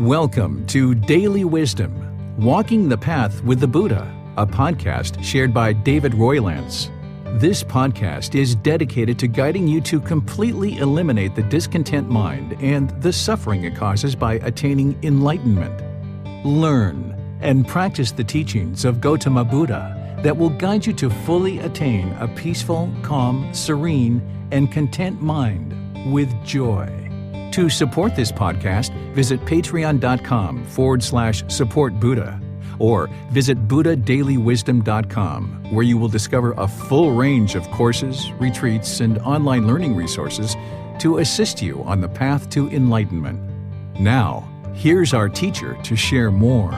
Welcome to Daily Wisdom, Walking the Path with the Buddha, a podcast shared by David Roylance. This podcast is dedicated to guiding you to completely eliminate the discontent mind and the suffering it causes by attaining enlightenment. Learn and practice the teachings of Gotama Buddha that will guide you to fully attain a peaceful, calm, serene, and content mind with joy. To support this podcast, visit patreon.com/supportbuddha or visit buddhadailywisdom.com, where you will discover a full range of courses, retreats, and online learning resources to assist you on the path to enlightenment. Now, here's our teacher to share more.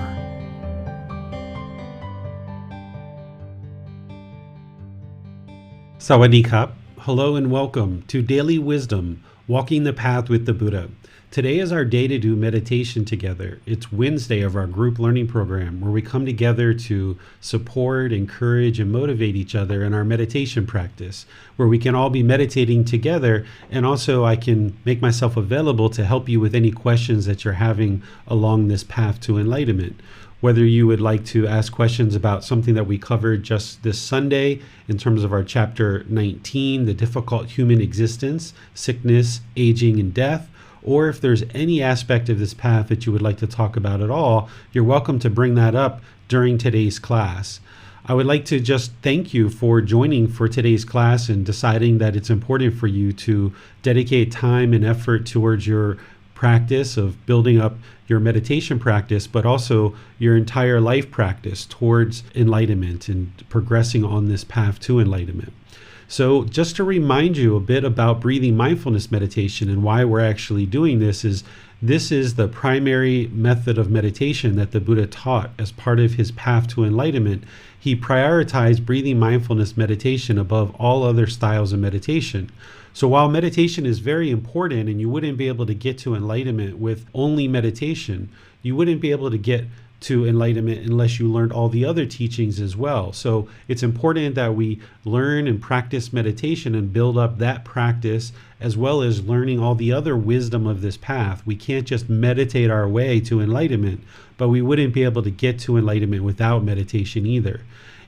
Sawadee Kap. Hello and welcome to Daily Wisdom, Walking the Path with the Buddha. Today is our day to do meditation together. It's Wednesday of our group learning program where we come together to support, encourage, and motivate each other in our meditation practice, where we can all be meditating together, and also I can make myself available to help you with any questions that you're having along this path to enlightenment. Whether you would like to ask questions about something that we covered just this Sunday in terms of our chapter 19, the difficult human existence, sickness, aging, and death, or if there's any aspect of this path that you would like to talk about at all, you're welcome to bring that up during today's class. I would like to just thank you for joining for today's class and deciding that it's important for you to dedicate time and effort towards your practice of building up your meditation practice, but also your entire life practice towards enlightenment and progressing on this path to enlightenment. So just to remind you a bit about breathing mindfulness meditation and why we're actually doing this is the primary method of meditation that the Buddha taught as part of his path to enlightenment. He prioritized breathing mindfulness meditation above all other styles of meditation. So while meditation is very important and you wouldn't be able to get to enlightenment with only meditation, you wouldn't be able to get to enlightenment unless you learned all the other teachings as well. So it's important that we learn and practice meditation and build up that practice as well as learning all the other wisdom of this path. We can't just meditate our way to enlightenment, but we wouldn't be able to get to enlightenment without meditation either.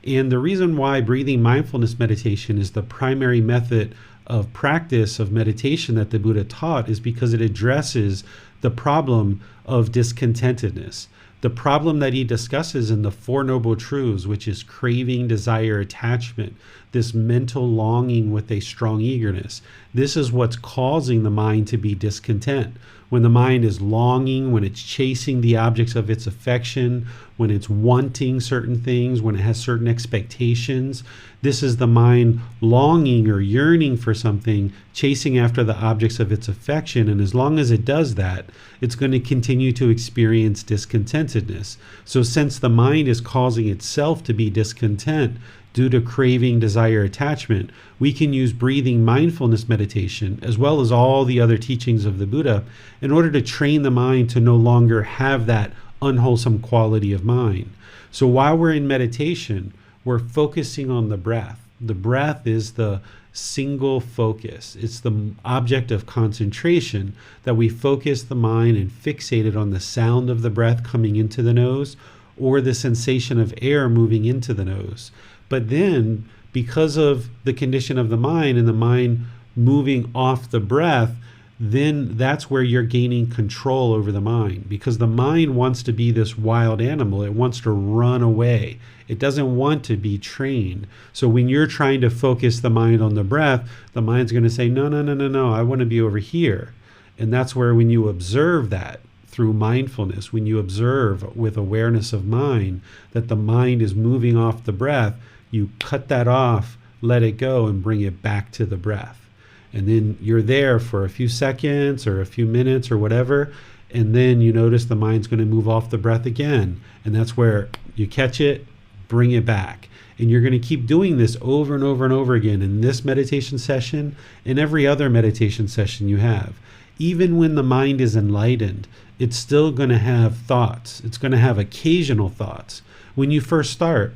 And the reason why breathing mindfulness meditation is the primary method of practice of meditation that the Buddha taught is because it addresses the problem of discontentedness. The problem that he discusses in the Four Noble Truths, which is craving, desire, attachment, this mental longing with a strong eagerness. This is what's causing the mind to be discontent. When the mind is longing, when it's chasing the objects of its affection, when it's wanting certain things, when it has certain expectations, this is the mind longing or yearning for something, chasing after the objects of its affection. And as long as it does that, it's going to continue to experience discontentedness. So since the mind is causing itself to be discontent due to craving, desire, attachment, we can use breathing mindfulness meditation as well as all the other teachings of the Buddha in order to train the mind to no longer have that unwholesome quality of mind. So while we're in meditation, we're focusing on the breath. The breath is the single focus. It's the object of concentration that we focus the mind and fixate it on the sound of the breath coming into the nose or the sensation of air moving into the nose. But then, because of the condition of the mind and the mind moving off the breath, then that's where you're gaining control over the mind, because the mind wants to be this wild animal. It wants to run away. It doesn't want to be trained. So when you're trying to focus the mind on the breath, the mind's going to say, no, I want to be over here. And that's where when you observe that through mindfulness, when you observe with awareness of mind that the mind is moving off the breath, you cut that off, let it go, and bring it back to the breath. And then you're there for a few seconds or a few minutes or whatever, and then you notice the mind's going to move off the breath again. And that's where you catch it, bring it back. And you're going to keep doing this over and over and over again in this meditation session and every other meditation session you have. Even when the mind is enlightened, it's still going to have thoughts. It's going to have occasional thoughts. When you first start,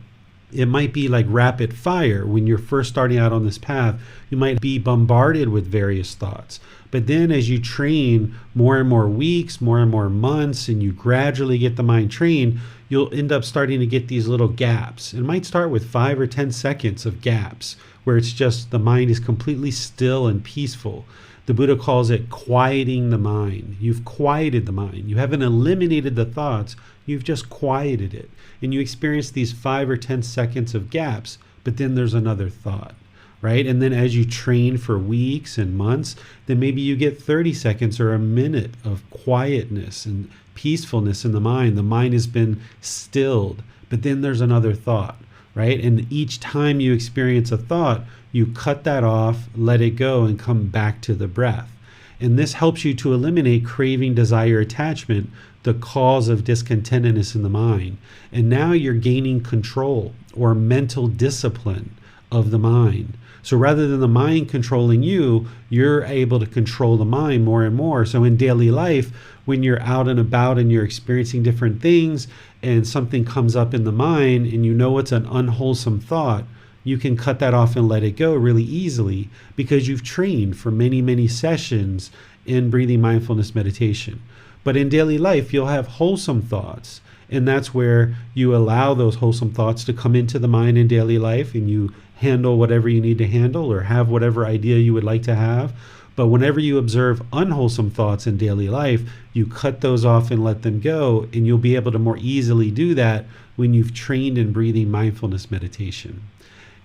it might be like rapid fire. When you're first starting out on this path, you might be bombarded with various thoughts. But then as you train more and more weeks, more and more months, and you gradually get the mind trained, you'll end up starting to get these little gaps. It might start with 5 or 10 seconds of gaps where it's just the mind is completely still and peaceful. The Buddha calls it quieting the mind. You've quieted the mind. You haven't eliminated the thoughts, you've just quieted it. And you experience these 5 or 10 seconds of gaps, but then there's another thought, right? And then as you train for weeks and months, then maybe you get 30 seconds or a minute of quietness and peacefulness in the mind. The mind has been stilled, but then there's another thought, right? And each time you experience a thought, you cut that off, let it go, and come back to the breath. And this helps you to eliminate craving, desire, attachment, the cause of discontentedness in the mind. And now you're gaining control or mental discipline of the mind. So rather than the mind controlling you, you're able to control the mind more and more. So in daily life, when you're out and about and you're experiencing different things and something comes up in the mind and you know it's an unwholesome thought, you can cut that off and let it go really easily because you've trained for many, many sessions in breathing mindfulness meditation. But in daily life, you'll have wholesome thoughts. And that's where you allow those wholesome thoughts to come into the mind in daily life, and you handle whatever you need to handle or have whatever idea you would like to have. But whenever you observe unwholesome thoughts in daily life, you cut those off and let them go, and you'll be able to more easily do that when you've trained in breathing mindfulness meditation.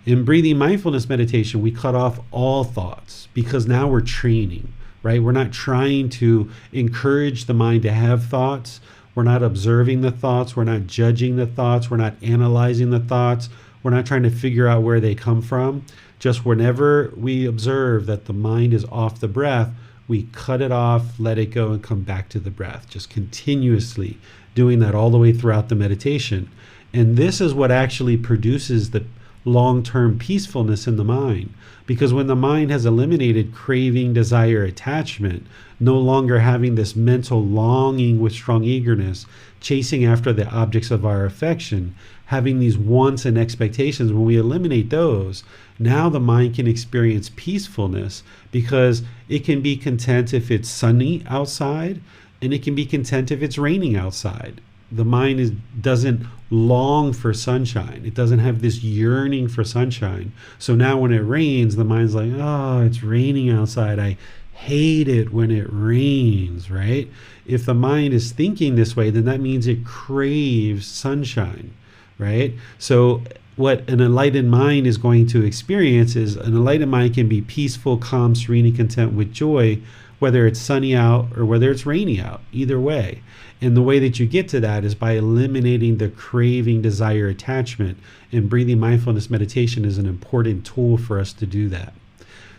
In breathing mindfulness meditation, we cut off all thoughts because now we're training, right? We're not trying to encourage the mind to have thoughts. We're not observing the thoughts. We're not judging the thoughts. We're not analyzing the thoughts. We're not trying to figure out where they come from. Just whenever we observe that the mind is off the breath, we cut it off, let it go, and come back to the breath, just continuously doing that all the way throughout the meditation. And this is what actually produces the long-term peacefulness in the mind. Because when the mind has eliminated craving, desire, attachment, no longer having this mental longing with strong eagerness, chasing after the objects of our affection, having these wants and expectations, when we eliminate those, now the mind can experience peacefulness because it can be content if it's sunny outside, and it can be content if it's raining outside. The mind doesn't long for sunshine. It doesn't have this yearning for sunshine. So now when it rains, the mind's like, oh, it's raining outside. I hate it when it rains, right? If the mind is thinking this way, then that means it craves sunshine, right? So what an enlightened mind is going to experience is an enlightened mind can be peaceful, calm, serene, and content with joy, whether it's sunny out or whether it's rainy out, either way. And the way that you get to that is by eliminating the craving, desire, attachment. And breathing mindfulness meditation is an important tool for us to do that.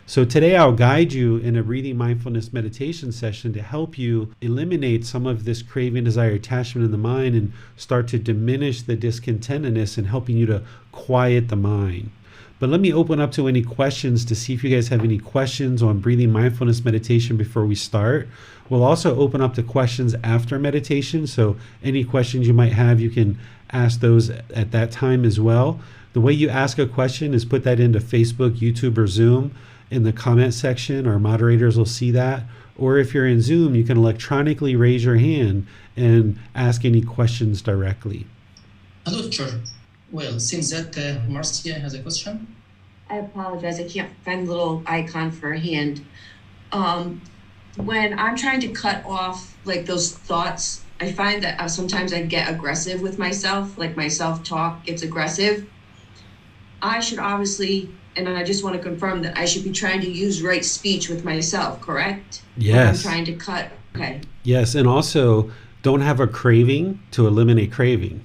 So today I'll guide you in a breathing mindfulness meditation session to help you eliminate some of this craving, desire, attachment in the mind and start to diminish the discontentedness and helping you to quiet the mind. But let me open up to any questions to see if you guys have any questions on breathing mindfulness meditation before we start. We'll also open up to questions after meditation. So any questions you might have, you can ask those at that time as well. The way you ask a question is put that into Facebook, YouTube, or Zoom in the comment section. Our moderators will see that. Or if you're in Zoom, you can electronically raise your hand and ask any questions directly. Hello, teacher. Well, seems that Marcia has a question. I apologize. I can't find the little icon for a hand. When I'm trying to cut off like those thoughts, I find that sometimes I get aggressive with myself, like my self-talk gets aggressive. I should obviously, and I just want to confirm that I should be trying to use right speech with myself, correct? Yes. When I'm trying to cut, okay. Yes, and also don't have a craving to eliminate craving.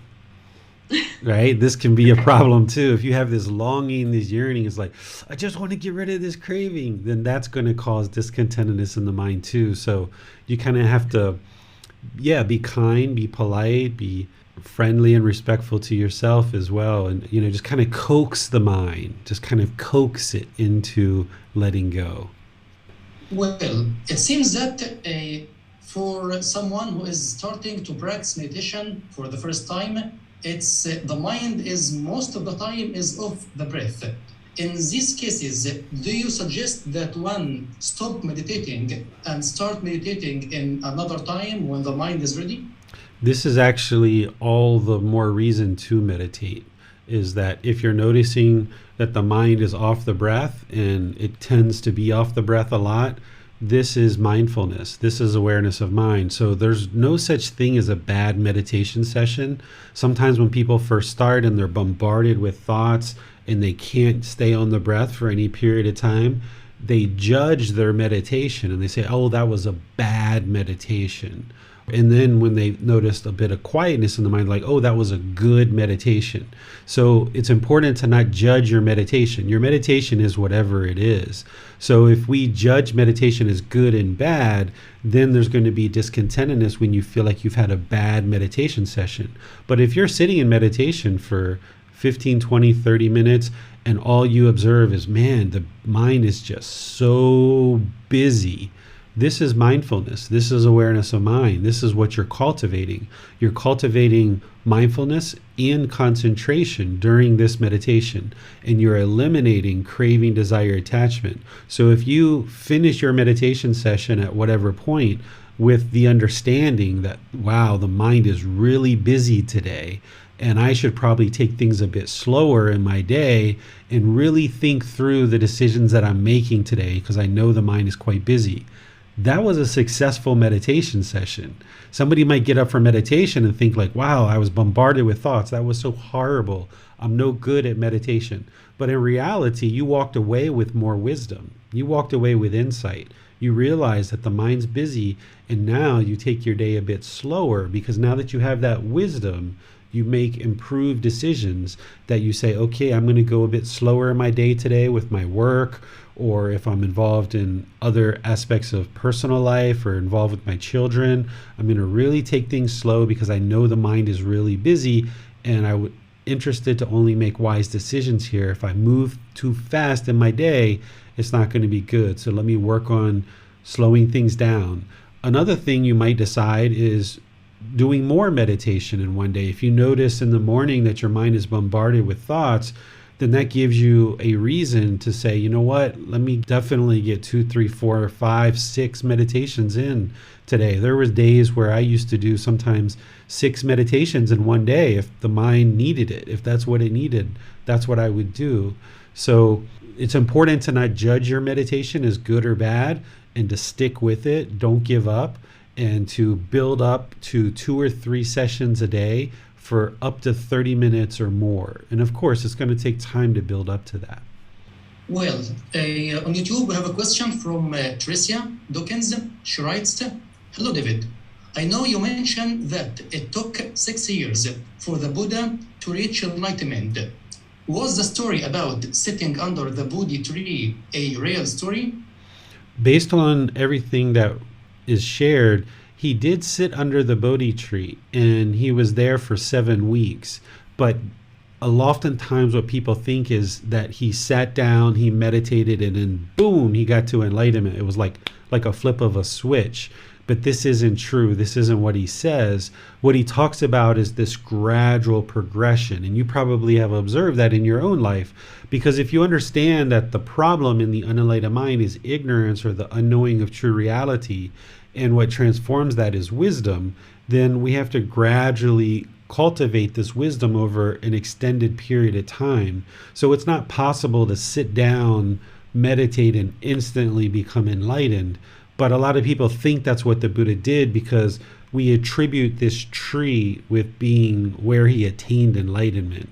Right? This can be a problem too. If you have this longing, this yearning, it's like, I just want to get rid of this craving, then that's going to cause discontentedness in the mind too. So you kind of have to, be kind, be polite, be friendly and respectful to yourself as well. And, just kind of coax the mind, just kind of coax it into letting go. Well, it seems that for someone who is starting to practice meditation for the first time, it's the mind is most of the time is off the breath. In these cases, do you suggest that one stop meditating and start meditating in another time when the mind is ready? This is actually all the more reason to meditate, is that if you're noticing that the mind is off the breath, and it tends to be off the breath a lot, this is mindfulness. This is awareness of mind. So there's no such thing as a bad meditation session. Sometimes when people first start and they're bombarded with thoughts and they can't stay on the breath for any period of time, they judge their meditation and they say, oh, that was a bad meditation. And then when they noticed a bit of quietness in the mind, like, oh, that was a good meditation. So it's important to not judge your meditation. Your meditation is whatever it is. So if we judge meditation as good and bad, then there's going to be discontentedness when you feel like you've had a bad meditation session. But if you're sitting in meditation for 15, 20, 30 minutes, and all you observe is, man, the mind is just so busy. This is mindfulness. This is awareness of mind. This is what you're cultivating. You're cultivating mindfulness and concentration during this meditation, and you're eliminating craving, desire, attachment. So if you finish your meditation session at whatever point with the understanding that, wow, the mind is really busy today, and I should probably take things a bit slower in my day and really think through the decisions that I'm making today, because I know the mind is quite busy. That was a successful meditation session. Somebody might get up for meditation and think like, wow, I was bombarded with thoughts. That was so horrible. I'm no good at meditation. But in reality, you walked away with more wisdom. You walked away with insight. You realize that the mind's busy, and now you take your day a bit slower, because now that you have that wisdom, you make improved decisions that you say, okay, I'm going to go a bit slower in my day today with my work, or if I'm involved in other aspects of personal life or involved with my children, I'm going to really take things slow because I know the mind is really busy, and I'm interested to only make wise decisions here. If I move too fast in my day, it's not going to be good. So let me work on slowing things down. Another thing you might decide is doing more meditation in one day. If you notice in the morning that your mind is bombarded with thoughts, then that gives you a reason to say, you know what, let me definitely get 2, 3, 4, 5, 6 meditations in today. There was days where I used to do sometimes 6 meditations in one day. If the mind needed it, if that's what it needed, that's what I would do. So it's important to not judge your meditation as good or bad, and to stick with it. Don't give up, and to build up to 2 or 3 sessions a day for up to 30 minutes or more. And of course, it's going to take time to build up to that. Well, on YouTube, we have a question from Tricia Dawkins. She writes, hello, David. I know you mentioned that it took 6 years for the Buddha to reach enlightenment. Was the story about sitting under the Bodhi tree a real story? Based on everything that is shared, he did sit under the Bodhi tree, and he was there for 7 weeks. But oftentimes what people think is that he sat down, he meditated, and then boom, he got to enlightenment. It was like a flip of a switch. But this isn't true. This isn't what he says. What he talks about is this gradual progression. And you probably have observed that in your own life. Because if you understand that the problem in the unenlightened mind is ignorance, or the unknowing of true reality, and what transforms that is wisdom, then we have to gradually cultivate this wisdom over an extended period of time. So it's not possible to sit down, meditate, and instantly become enlightened. But a lot of people think that's what the Buddha did, because we attribute this tree with being where he attained enlightenment.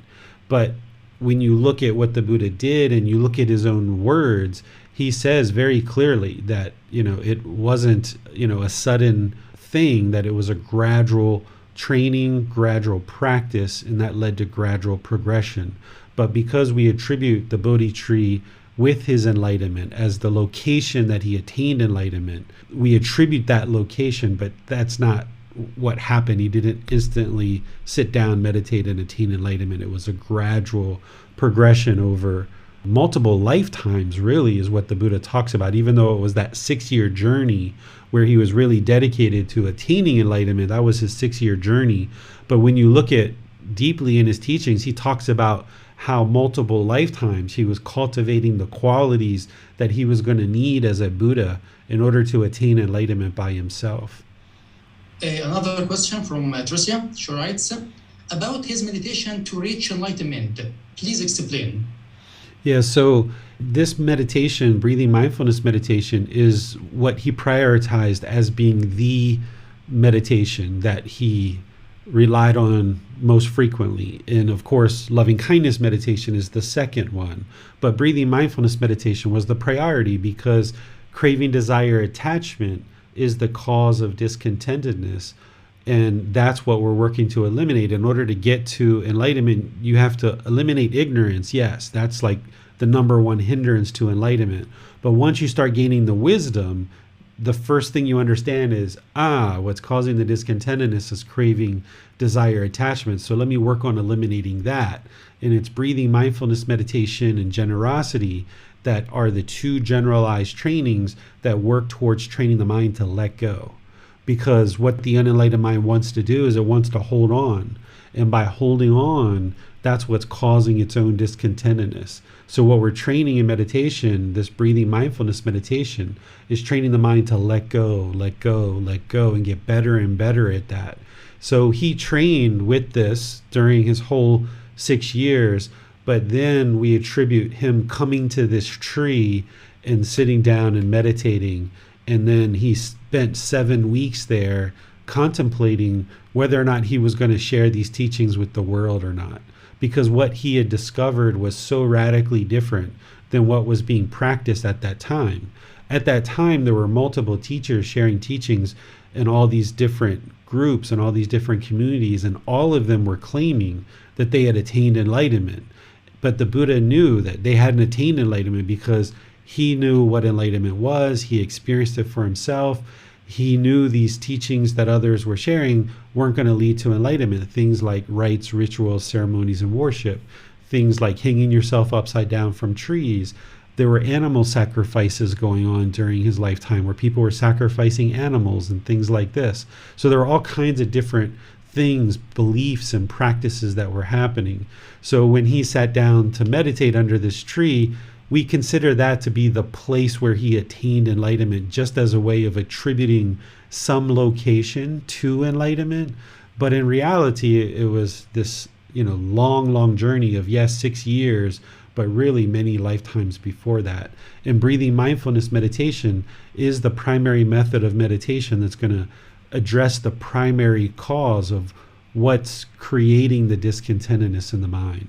But when you look at what the Buddha did and you look at his own words, he says very clearly that, it wasn't, a sudden thing, that it was a gradual training, gradual practice, and that led to gradual progression. But because we attribute the Bodhi tree with his enlightenment as the location that he attained enlightenment, we attribute that location, but that's not what happened. He didn't instantly sit down, meditate, and attain enlightenment. It was a gradual progression over multiple lifetimes, really, is what the Buddha talks about. Even though it was that 6-year journey where he was really dedicated to attaining enlightenment, that was his 6-year journey. But when you look at deeply in his teachings, he talks about how multiple lifetimes he was cultivating the qualities that he was going to need as a Buddha in order to attain enlightenment by himself. Another question from Tricia. She writes, about his meditation to reach enlightenment. Please explain. Yeah, so this meditation, breathing mindfulness meditation, is what he prioritized as being the meditation that he relied on most frequently. And of course, loving kindness meditation is the second one. But breathing mindfulness meditation was the priority because craving, desire, attachment is the cause of discontentedness. And that's what we're working to eliminate. In order to get to enlightenment, you have to eliminate ignorance. Yes, that's like the number one hindrance to enlightenment. But once you start gaining the wisdom, the first thing you understand is, what's causing the discontentedness is craving, desire, attachment. So let me work on eliminating that. And it's breathing mindfulness meditation and generosity that are the two generalized trainings that work towards training the mind to let go. Because what the unenlightened mind wants to do is it wants to hold on. And by holding on, that's what's causing its own discontentedness. So what we're training in meditation, this breathing mindfulness meditation, is training the mind to let go, let go, let go, and get better and better at that. So he trained with this during his whole 6 years, but then we attribute him coming to this tree and sitting down and meditating. And then he spent 7 weeks there contemplating whether or not he was going to share these teachings with the world or not. Because what he had discovered was so radically different than what was being practiced at that time. At that time, there were multiple teachers sharing teachings in all these different groups and all these different communities, and all of them were claiming that they had attained enlightenment. But the Buddha knew that they hadn't attained enlightenment because he knew what enlightenment was. He experienced it for himself. He knew these teachings that others were sharing weren't going to lead to enlightenment. Things like rites, rituals, ceremonies, and worship. Things like hanging yourself upside down from trees. There were animal sacrifices going on during his lifetime where people were sacrificing animals and things like this. So there were all kinds of different things, beliefs, and practices that were happening. So when he sat down to meditate under this tree, we consider that to be the place where he attained enlightenment, just as a way of attributing some location to enlightenment. But in reality, it was this, long journey of, 6 years, but really many lifetimes before that. And breathing mindfulness meditation is the primary method of meditation that's going to address the primary cause of what's creating the discontentedness in the mind.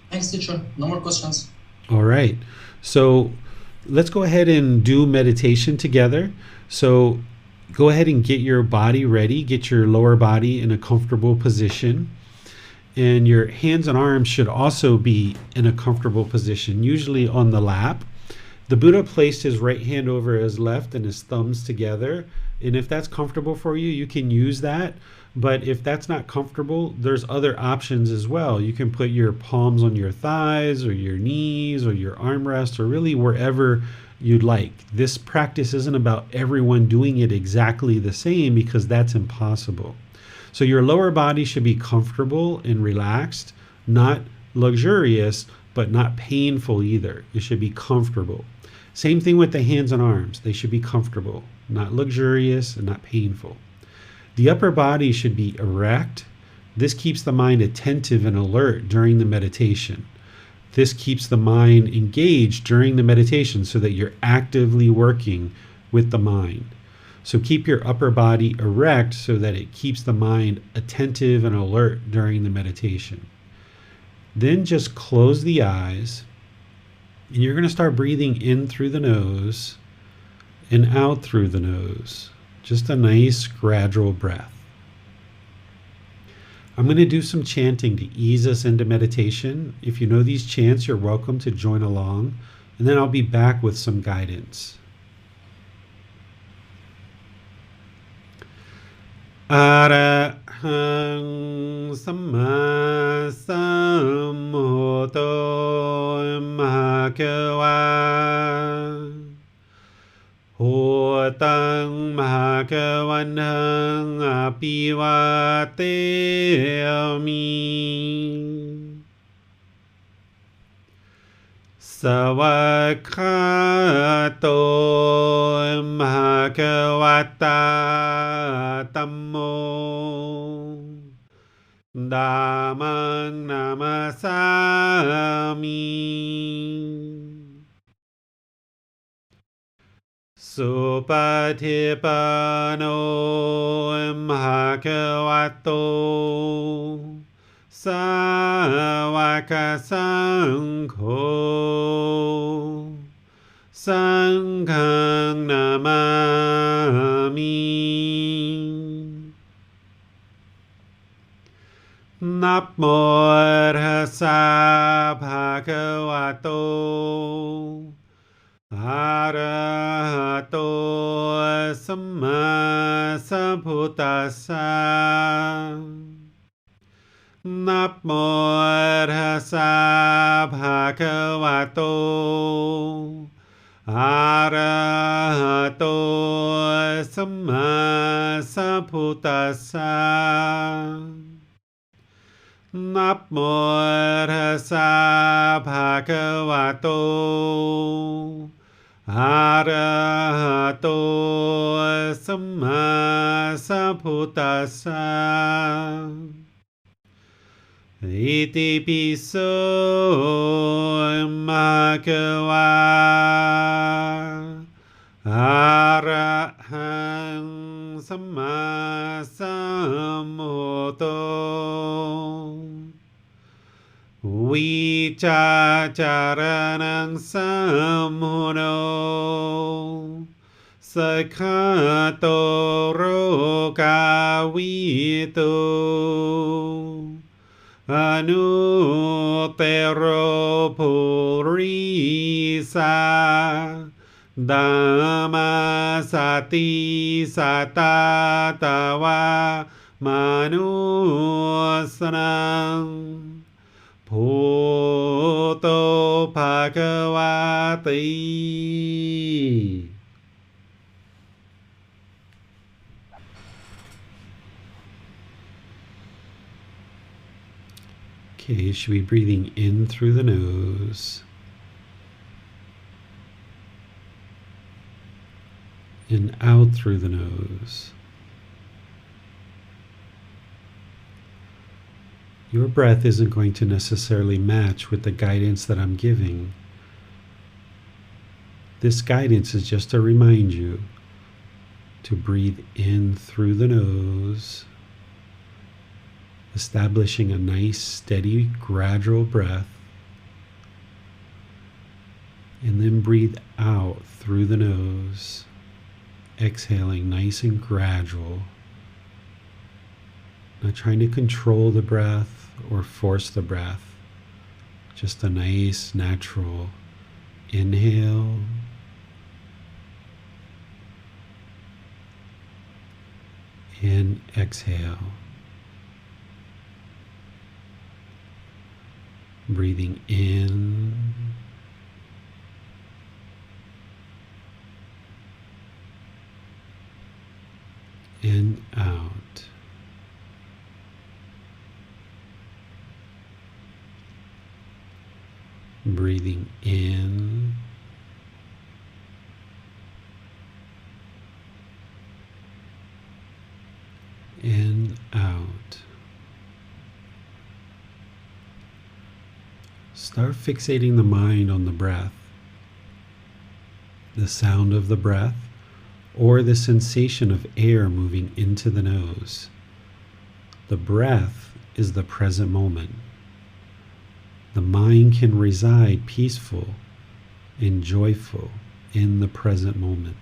Thanks, teacher. No more questions. All right. So let's go ahead and do meditation together. So go ahead and get your body ready. Get your lower body in a comfortable position. And your hands and arms should also be in a comfortable position, usually on the lap. The Buddha placed his right hand over his left and his thumbs together. And if that's comfortable for you, you can use that. But if that's not comfortable, there's other options as well. You can put your palms on your thighs or your knees or your armrest or really wherever you'd like. This practice isn't about everyone doing it exactly the same because that's impossible. So your lower body should be comfortable and relaxed, not luxurious, but not painful either. It should be comfortable. Same thing with the hands and arms. They should be comfortable, not luxurious and not painful. The upper body should be erect. This keeps the mind attentive and alert during the meditation. This keeps the mind engaged during the meditation so that you're actively working with the mind. So keep your upper body erect so that it keeps the mind attentive and alert during the meditation. Then just close the eyes, and you're going to start breathing in through the nose and out through the nose. Just a nice gradual breath. I'm going to do some chanting to ease us into meditation. If you know these chants, you're welcome to join along, and then I'll be back with some guidance. Arahang Samma Sambuddho Bhagava พุท ตังมหากวันหังอภิวาเตมิสวากขาโตมหากวัตตาธัมโมธัมมังนามาสามิสุปฏิปันโนภะคะวะโตสาวกสังโฆสังฆังนามามินะโมตัสสะภะคะวะโตอะระหะโตสัมมาสัมพุทธัสสะนะโมตัสสะภะคะวะโตอะระหะโตสัมมาสัมพุทธัสสะนะโมตัสสะภะคะวะโตอะระหะโตสัมมาสัมพุทธัสสะอิติปิโสภะคะวะอะระหังสัมมาสัมพุทโธวิจาจารณังสัมมุโนสัคขะโตโรกาวิโตอนุเตโรภูริสาธัมมาสติสัตตาตวามนุสนังพุทโธภควาติ Okay, you should be breathing in through the nose and out through the nose. Your breath isn't going to necessarily match with the guidance that I'm giving. This guidance is just to remind you to breathe in through the nose, establishing a nice, steady, gradual breath, and then breathe out through the nose, exhaling nice and gradual, not trying to control the breath or force the breath, just a nice, natural inhale and exhale. Breathing in and out. Breathing in and out. Start fixating the mind on the breath, the sound of the breath, or the sensation of air moving into the nose. The breath is the present moment. The mind can reside peaceful and joyful in the present moment.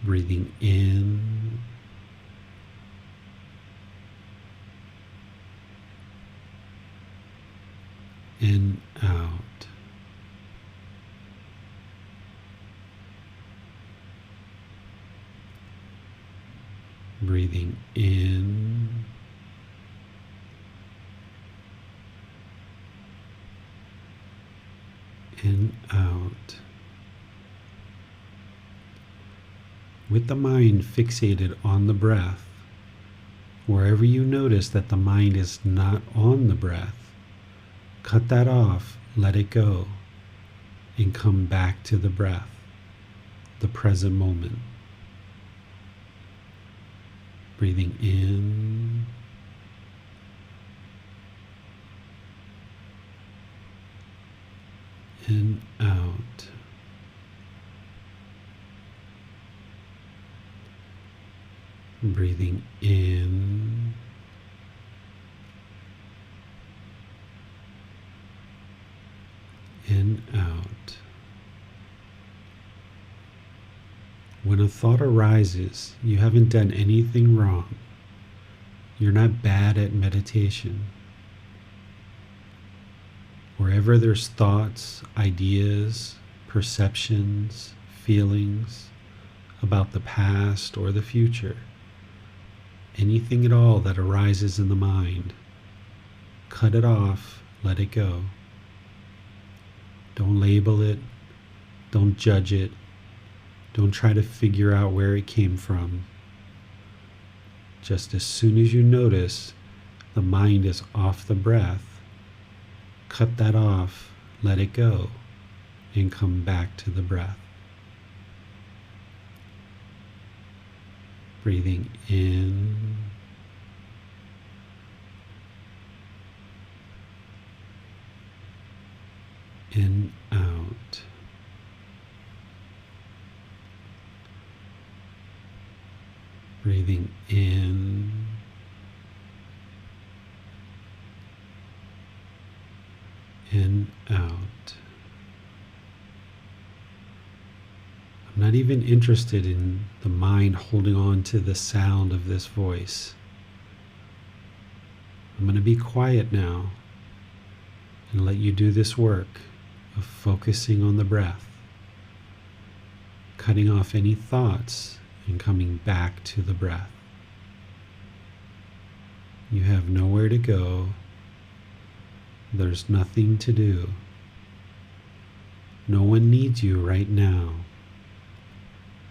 Breathing in and out. Breathing in and out. with the mind fixated on the breath, wherever you notice that the mind is not on the breath, cut that off, let it go, and come back to the breath, the present moment. Breathing in and out. Breathing in and out. When a thought arises, you haven't done anything wrong. You're not bad at meditation. Wherever there's thoughts, ideas, perceptions, feelings about the past or the future, anything at all that arises in the mind, cut it off, let it go. Don't label it, don't judge it, don't try to figure out where it came from. Just as soon as you notice the mind is off the breath, cut that off, let it go, and come back to the breath. Breathing in and out. Breathing in and out. I'm not even interested in the mind holding on to the sound of this voice. I'm going to be quiet now and let you do this work of focusing on the breath, cutting off any thoughts and coming back to the breath. You have nowhere to go. There's nothing to do. No one needs you right now.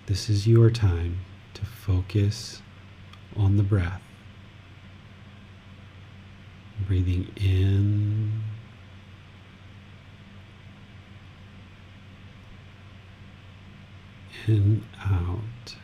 This is your time to focus on the breath. Breathing in and out.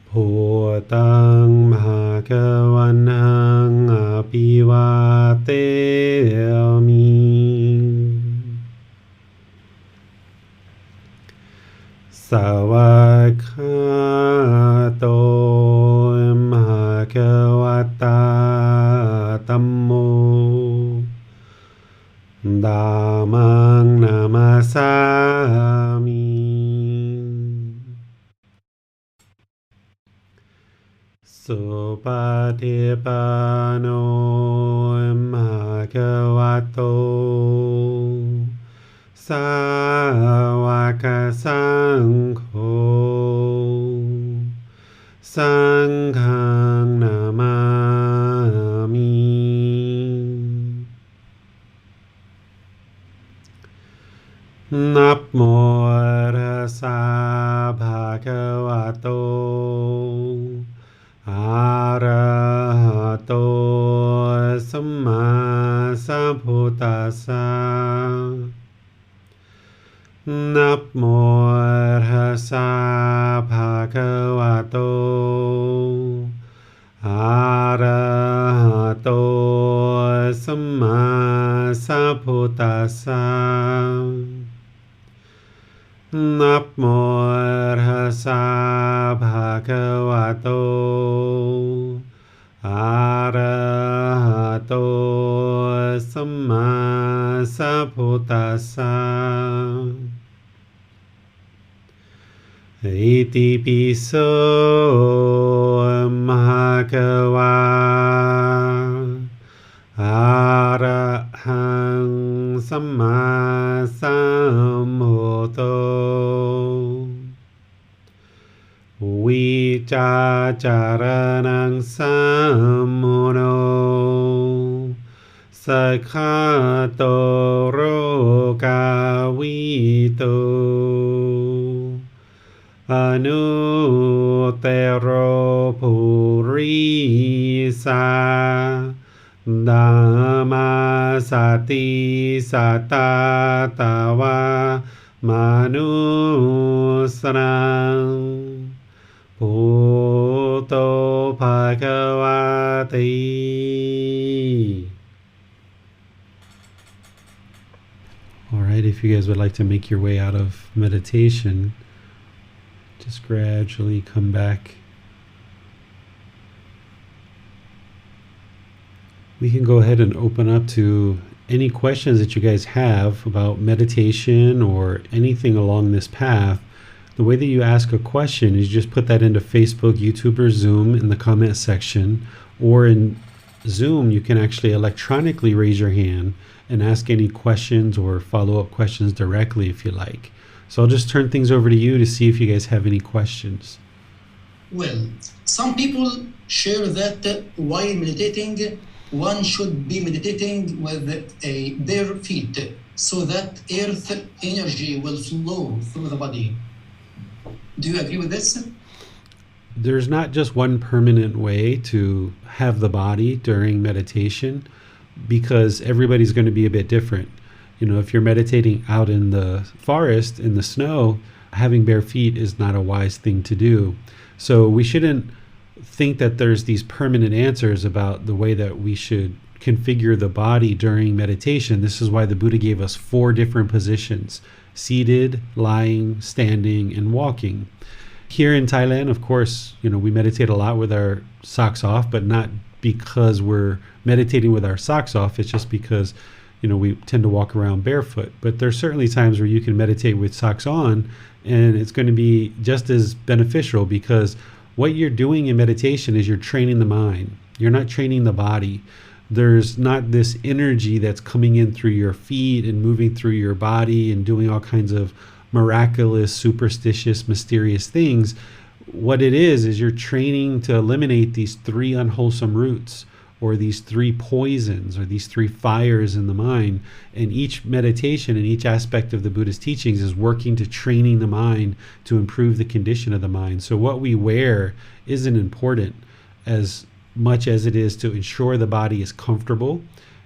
พุตังภะคะวันตังอะภิวาเทมิสวากขาโตภะคะวะตาธัมโมธัมมังนามาสามิสุปฏิปันโนภะคะวะโตสาวกสังโฆสังฆังนามามินัปโมตัสสะภะคะวะโตอะระหะโตสัมมาสัมพุทธัสสะนัปโมตัสสะภะคะวะโตอะระหะโตสัมมาสัมพุทธัสสะนัปโมตัสสะภะคะวะโตอะระหะโตสัมมาสัมพุทธัสสะอิติปิโสภะคะวะอะระหังสัมมาสัมพุทโธวิจาจารณังสัมมุโนสัคขะโตโรกาวิโตอนุเตโรภูริสาธัมมาสติสัตตาตาวามนุสนังพุทโธภคะวะติ All right, if you guys would like to make your way out of meditation, just gradually come back. We can go ahead and open up to any questions that you guys have about meditation or anything along this path. The way that you ask a question is you just put that into Facebook, YouTube, or Zoom in the comment section. Or in Zoom, you can actually electronically raise your hand and ask any questions or follow-up questions directly if you like. So I'll just turn things over to you to see if you guys have any questions. Well, some people share that while meditating, one should be meditating with a bare feet so that earth energy will flow through the body. Do you agree with this? There's not just one permanent way to have the body during meditation, because everybody's going to be a bit different. You know, if you're meditating out in the forest, in the snow, having bare feet is not a wise thing to do. So we shouldn't think that there's these permanent answers about the way that we should configure the body during meditation. This is why the Buddha gave us 4 different positions: seated, lying, standing, and walking. Here in Thailand, of course, you know, we meditate a lot with our socks off, but not because we're meditating with our socks off. It's just because, you know, we tend to walk around barefoot. But there's certainly times where you can meditate with socks on, and it's going to be just as beneficial, because what you're doing in meditation is you're training the mind. You're not training the body. There's not this energy that's coming in through your feet and moving through your body and doing all kinds of miraculous, superstitious, mysterious things. What it is you're training to eliminate these 3 unwholesome roots, or these 3 poisons, or these 3 fires in the mind. And each meditation and each aspect of the Buddha's teachings is working to training the mind to improve the condition of the mind. So what we wear isn't important as much as it is to ensure the body is comfortable.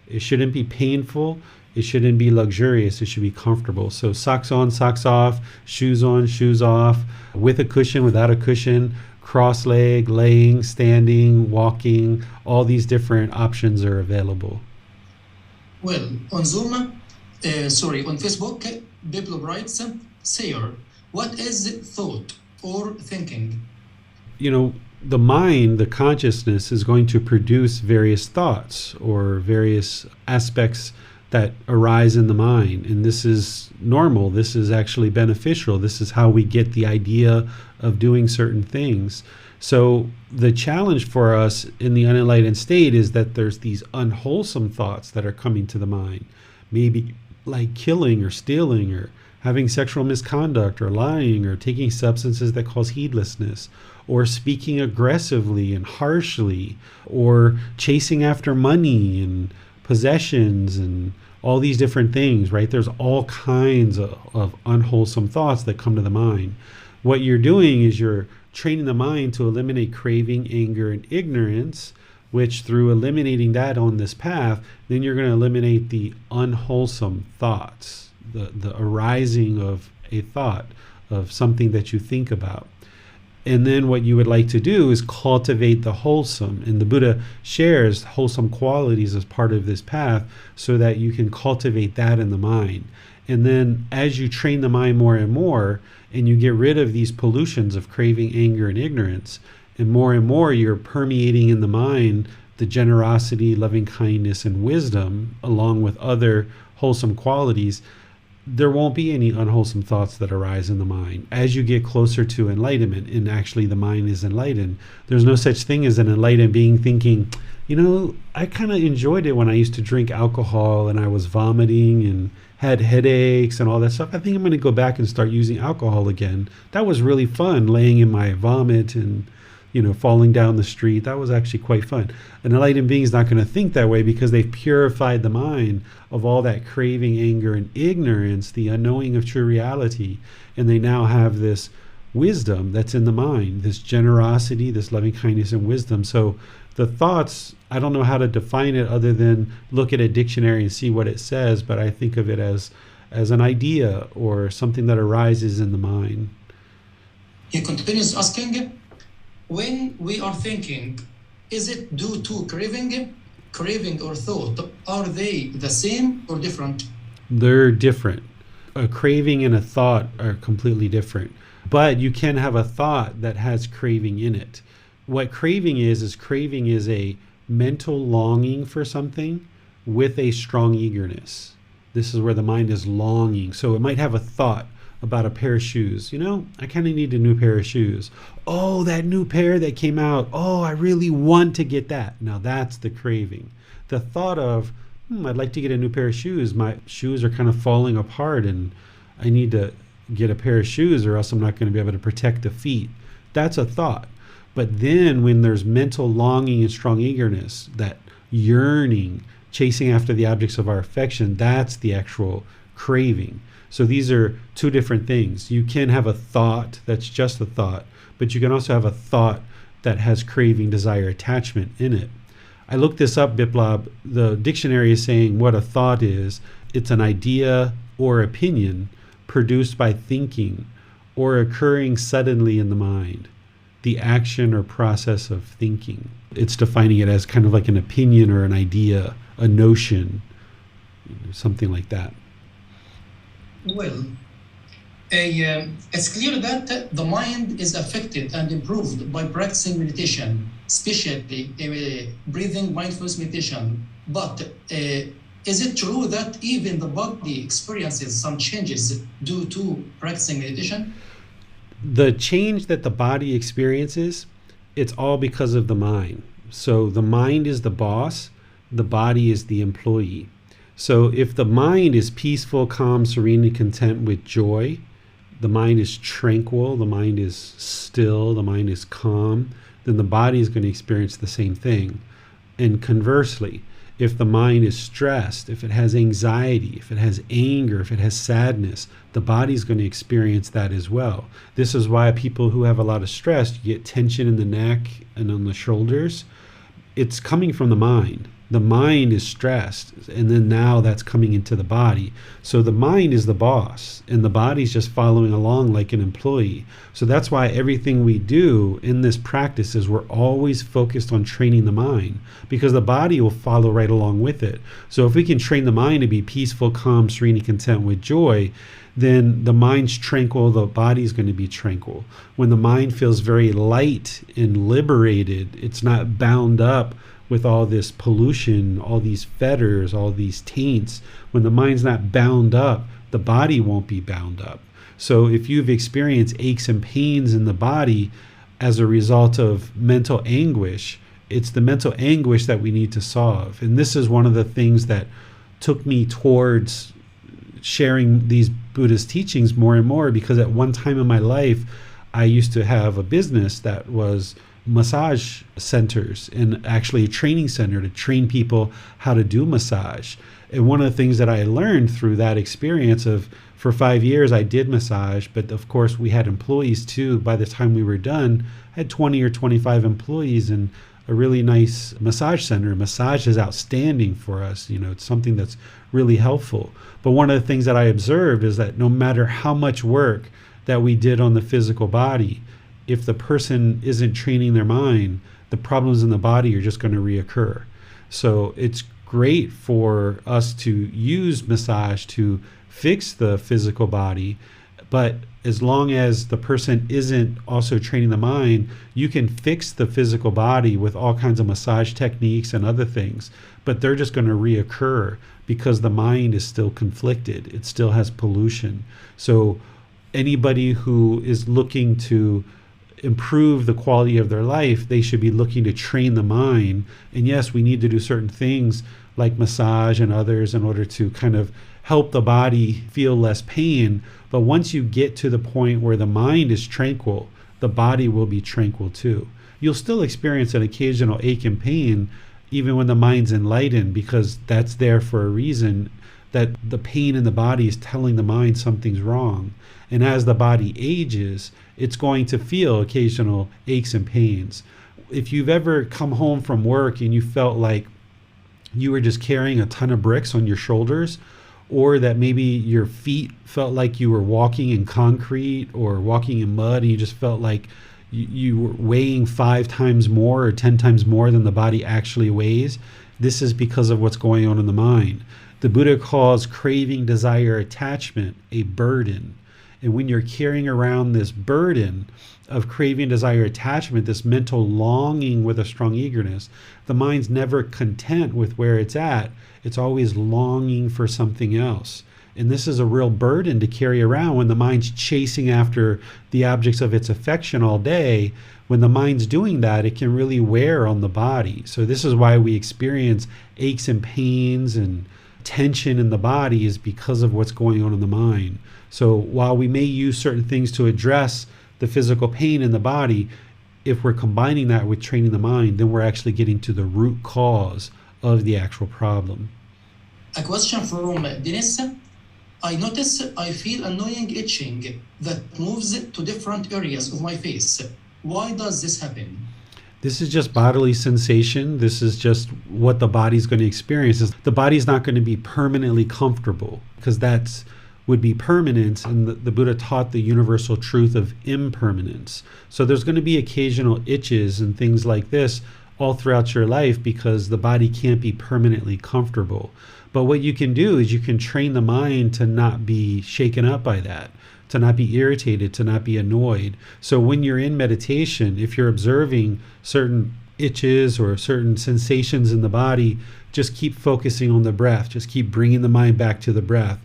It shouldn't be painful. It shouldn't be luxurious. It should be comfortable. So socks on, socks off, shoes on, shoes off, with a cushion, without a cushion, cross leg, laying, standing, walking, all these different options are available. Well, on Zoom, on Facebook, people writes, Sayer, what is thought or thinking? The mind, the consciousness, is going to produce various thoughts or various aspects that arise in the mind. And this is normal. This is actually beneficial. This is how we get the idea of doing certain things. So the challenge for us in the unenlightened state is that there's these unwholesome thoughts that are coming to the mind, maybe like killing or stealing or having sexual misconduct or lying or taking substances that cause heedlessness, or speaking aggressively and harshly, or chasing after money and possessions and all these different things, right? There's all kinds of unwholesome thoughts that come to the mind. What you're doing is you're training the mind to eliminate craving, anger, and ignorance, which through eliminating that on this path, then you're going to eliminate the unwholesome thoughts, the arising of a thought, of something that you think about. And then what you would like to do is cultivate the wholesome. And the Buddha shares wholesome qualities as part of this path so that you can cultivate that in the mind. And then as you train the mind more and more, and you get rid of these pollutions of craving, anger, and ignorance, and more you're permeating in the mind the generosity, loving kindness, and wisdom, along with other wholesome qualities, there won't be any unwholesome thoughts that arise in the mind. As you get closer to enlightenment, and actually the mind is enlightened, there's no such thing as an enlightened being thinking, I kind of enjoyed it when I used to drink alcohol and I was vomiting and had headaches and all that stuff. I think I'm going to go back and start using alcohol again. That was really fun, laying in my vomit and falling down the street. That was actually quite fun. An enlightened being is not going to think that way because they've purified the mind of all that craving, anger, and ignorance, the unknowing of true reality. And they now have this wisdom that's in the mind, this generosity, this loving kindness and wisdom. So the thoughts, I don't know how to define it other than look at a dictionary and see what it says, but I think of it as an idea or something that arises in the mind. He continues asking, when we are thinking, is it due to craving or thought? Are they the same or different? They're different. A craving and a thought are completely different. But you can have a thought that has craving in it. What craving is a mental longing for something with a strong eagerness. This is where the mind is longing. So it might have a thought about a pair of shoes. I kind of need a new pair of shoes. Oh, that new pair that came out. Oh, I really want to get that. Now that's the craving. The thought of, I'd like to get a new pair of shoes. My shoes are kind of falling apart and I need to get a pair of shoes or else I'm not going to be able to protect the feet. That's a thought. But then when there's mental longing and strong eagerness, that yearning, chasing after the objects of our affection, that's the actual craving. So these are two different things. You can have a thought that's just a thought, but you can also have a thought that has craving, desire, attachment in it. I looked this up, Biplab. The dictionary is saying what a thought is. It's an idea or opinion produced by thinking or occurring suddenly in the mind. The action or process of thinking. It's defining it as kind of like an opinion or an idea, a notion, something like that. Well, it's clear that the mind is affected and improved by practicing meditation, especially breathing mindfulness meditation. But is it true that even the body experiences some changes due to practicing meditation? The change that the body experiences, it's all because of the mind. So the mind is the boss, the body is the employee. So if the mind is peaceful, calm, serene, and content with joy, the mind is tranquil, the mind is still, the mind is calm, then the body is going to experience the same thing. And conversely, if the mind is stressed, if it has anxiety, if it has anger, if it has sadness, the body's going to experience that as well. This is why people who have a lot of stress, you get tension in the neck and on the shoulders. It's coming from the mind. the mind is stressed, and then now that's coming into the body. So the mind is the boss, and the body's just following along like an employee. So that's why everything we do in this practice is we're always focused on training the mind, because the body will follow right along with it. So if we can train the mind to be peaceful, calm, serene, and content with joy, then the mind's tranquil, the body's going to be tranquil. When the mind feels very light and liberated, it's not bound up with all this pollution, all these fetters, all these taints. When the mind's not bound up, the body won't be bound up. So if you've experienced aches and pains in the body as a result of mental anguish, it's the mental anguish that we need to solve. And this is one of the things that took me towards sharing these Buddhist teachings more and more, because at one time in my life, I used to have a business that was massage centers, and actually a training center to train people how to do massage. And one of the things that I learned through that experience of, for 5 years I did massage, but of course we had employees too. By the time we were done, I had 20 or 25 employees in a really nice massage center. Massage is outstanding for us. It's something that's really helpful. But one of the things that I observed is that no matter how much work that we did on the physical body, if the person isn't training their mind, the problems in the body are just going to reoccur. So it's great for us to use massage to fix the physical body, but as long as the person isn't also training the mind, you can fix the physical body with all kinds of massage techniques and other things, but they're just going to reoccur because the mind is still conflicted. It still has pollution. So anybody who is looking to improve the quality of their life, they should be looking to train the mind. And yes, we need to do certain things like massage and others in order to kind of help the body feel less pain. But once you get to the point where the mind is tranquil, the body will be tranquil too. You'll still experience an occasional ache and pain even when the mind's enlightened, because that's there for a reason, that the pain in the body is telling the mind something's wrong. And as the body ages, it's going to feel occasional aches and pains. If you've ever come home from work and you felt like you were just carrying a ton of bricks on your shoulders, or that maybe your feet felt like you were walking in concrete or walking in mud, and you just felt like you were weighing 5 times more or 10 times more than the body actually weighs, this is because of what's going on in the mind. The Buddha calls craving, desire, attachment a burden. And when you're carrying around this burden of craving, desire, attachment, this mental longing with a strong eagerness, the mind's never content with where it's at. It's always longing for something else. And this is a real burden to carry around when the mind's chasing after the objects of its affection all day. When the mind's doing that, it can really wear on the body. So this is why we experience aches and pains and tension in the body, is because of what's going on in the mind. So while we may use certain things to address the physical pain in the body, if we're combining that with training the mind, then we're actually getting to the root cause of the actual problem. A question from Dennis. I notice I feel annoying itching that moves to different areas of my face. Why does this happen? This is just bodily sensation. This is just what the body's going to experience. The body's not going to be permanently comfortable, because that's would be permanence, and the Buddha taught the universal truth of impermanence. So there's going to be occasional itches and things like this all throughout your life, because the body can't be permanently comfortable. But what you can do is you can train the mind to not be shaken up by that, to not be irritated, to not be annoyed. So when you're in meditation, if you're observing certain itches or certain sensations in the body, just keep focusing on the breath. Just keep bringing the mind back to the breath.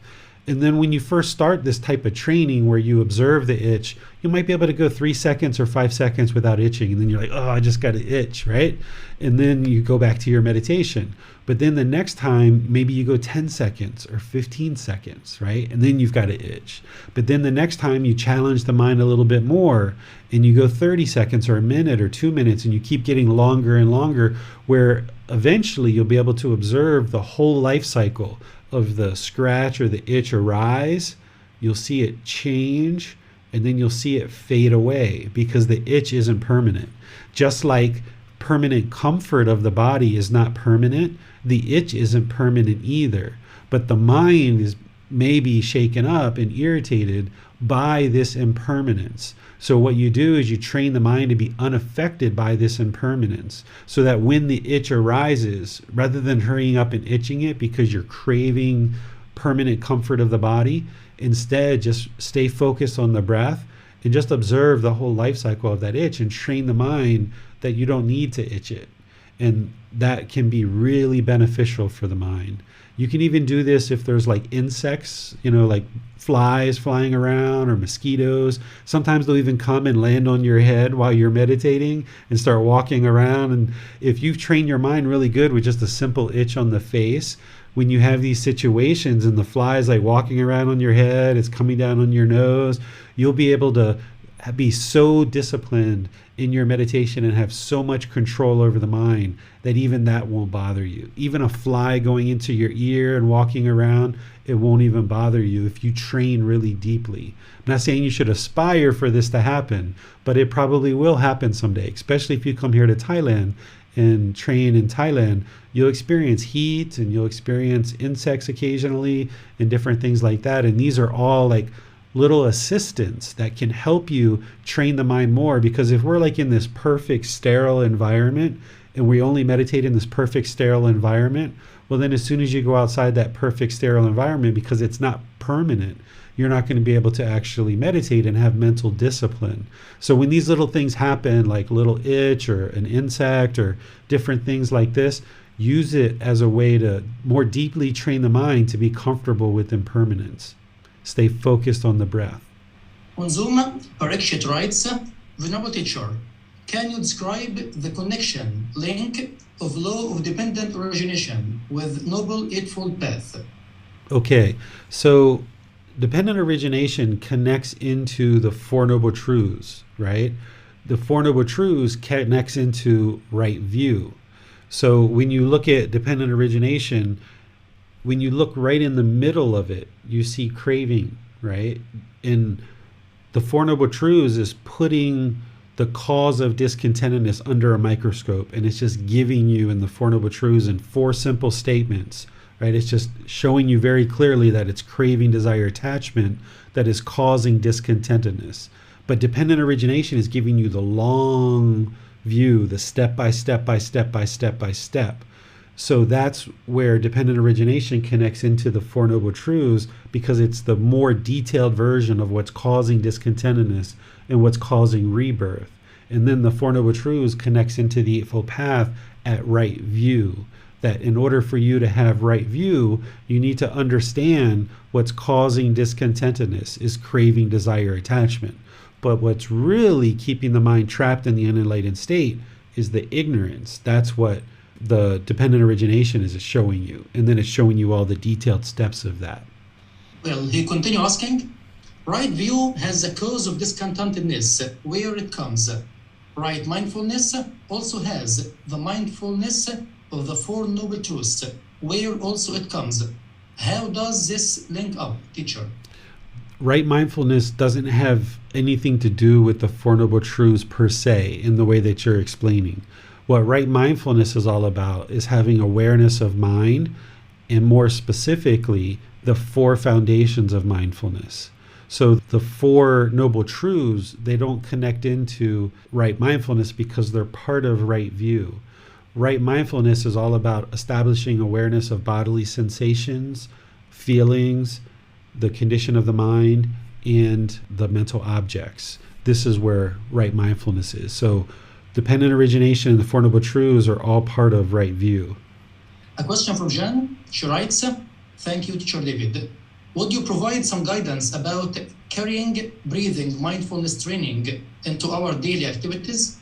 And then when you first start this type of training where you observe the itch, you might be able to go 3 seconds or 5 seconds without itching. And then you're like, oh, I just got to itch, right? And then you go back to your meditation. But then the next time, maybe you go 10 seconds or 15 seconds, right? And then you've got to itch. But then the next time you challenge the mind a little bit more, and you go 30 seconds or a minute or 2 minutes, and you keep getting longer and longer, where eventually you'll be able to observe the whole life cycle of the scratch or the itch arise. You'll see it change, and then you'll see it fade away, because the itch isn't permanent. Just like permanent comfort of the body is not permanent, the itch isn't permanent either. But the mind is maybe shaken up and irritated by this impermanence. So what you do is you train the mind to be unaffected by this impermanence, so that when the itch arises, rather than hurrying up and itching it because you're craving permanent comfort of the body, instead just stay focused on the breath and just observe the whole life cycle of that itch and train the mind that you don't need to itch it. And that can be really beneficial for the mind. You can even do this if there's like insects, like flies flying around or mosquitoes. Sometimes they'll even come and land on your head while you're meditating and start walking around. And if you've trained your mind really good with just a simple itch on the face, when you have these situations and the flies like walking around on your head, it's coming down on your nose, you'll be able to be so disciplined in your meditation and have so much control over the mind that even that won't bother you. Even a fly going into your ear and walking around, it won't even bother you if you train really deeply. I'm not saying you should aspire for this to happen, but it probably will happen someday, especially if you come here to Thailand and train in Thailand. You'll experience heat and you'll experience insects occasionally and different things like that. And these are all like little assistants that can help you train the mind more, because if we're like in this perfect sterile environment and we only meditate in this perfect sterile environment, well then as soon as you go outside that perfect sterile environment, because it's not permanent, you're not going to be able to actually meditate and have mental discipline. So when these little things happen, like little itch or an insect or different things like this, use it as a way to more deeply train the mind to be comfortable with impermanence. Stay focused on the breath. On Zoom, Parikshit writes, Venerable Teacher, can you describe the connection, link of law of dependent origination with Noble Eightfold Path? Okay, so dependent origination connects into the Four Noble Truths, right? The Four Noble Truths connects into right view. So when you look at dependent origination, when you look right in the middle of it, you see craving, right? And the Four Noble Truths is putting the cause of discontentedness under a microscope, and it's just giving you in the Four Noble Truths in four simple statements, right? It's just showing you very clearly that it's craving, desire, attachment that is causing discontentedness. But dependent origination is giving you the long view, the step by step by step by step by step. So that's where dependent origination connects into the Four Noble Truths, because it's the more detailed version of what's causing discontentedness and what's causing rebirth. And then the Four Noble Truths connects into the Eightfold Path at right view. That in order for you to have right view, you need to understand what's causing discontentedness is craving, desire, attachment. But what's really keeping the mind trapped in the unenlightened state is the ignorance. That's what the dependent origination is showing you, and then it's showing you all the detailed steps of that. Well, he continues asking, right view has the cause of discontentedness, where it comes. Right mindfulness also has the mindfulness of the Four Noble Truths, where also it comes. How does this link up, teacher? Right mindfulness doesn't have anything to do with the Four Noble Truths per se in the way that you're explaining. What right mindfulness is all about is having awareness of mind, and more specifically, the four foundations of mindfulness. So the Four Noble Truths, they don't connect into right mindfulness because they're part of right view. Right mindfulness is all about establishing awareness of bodily sensations, feelings, the condition of the mind, and the mental objects. This is where right mindfulness is. So dependent origination and the Four Noble Truths are all part of right view. A question from Jan. She writes, thank you, Teacher David. Would you provide some guidance about carrying breathing mindfulness training into our daily activities?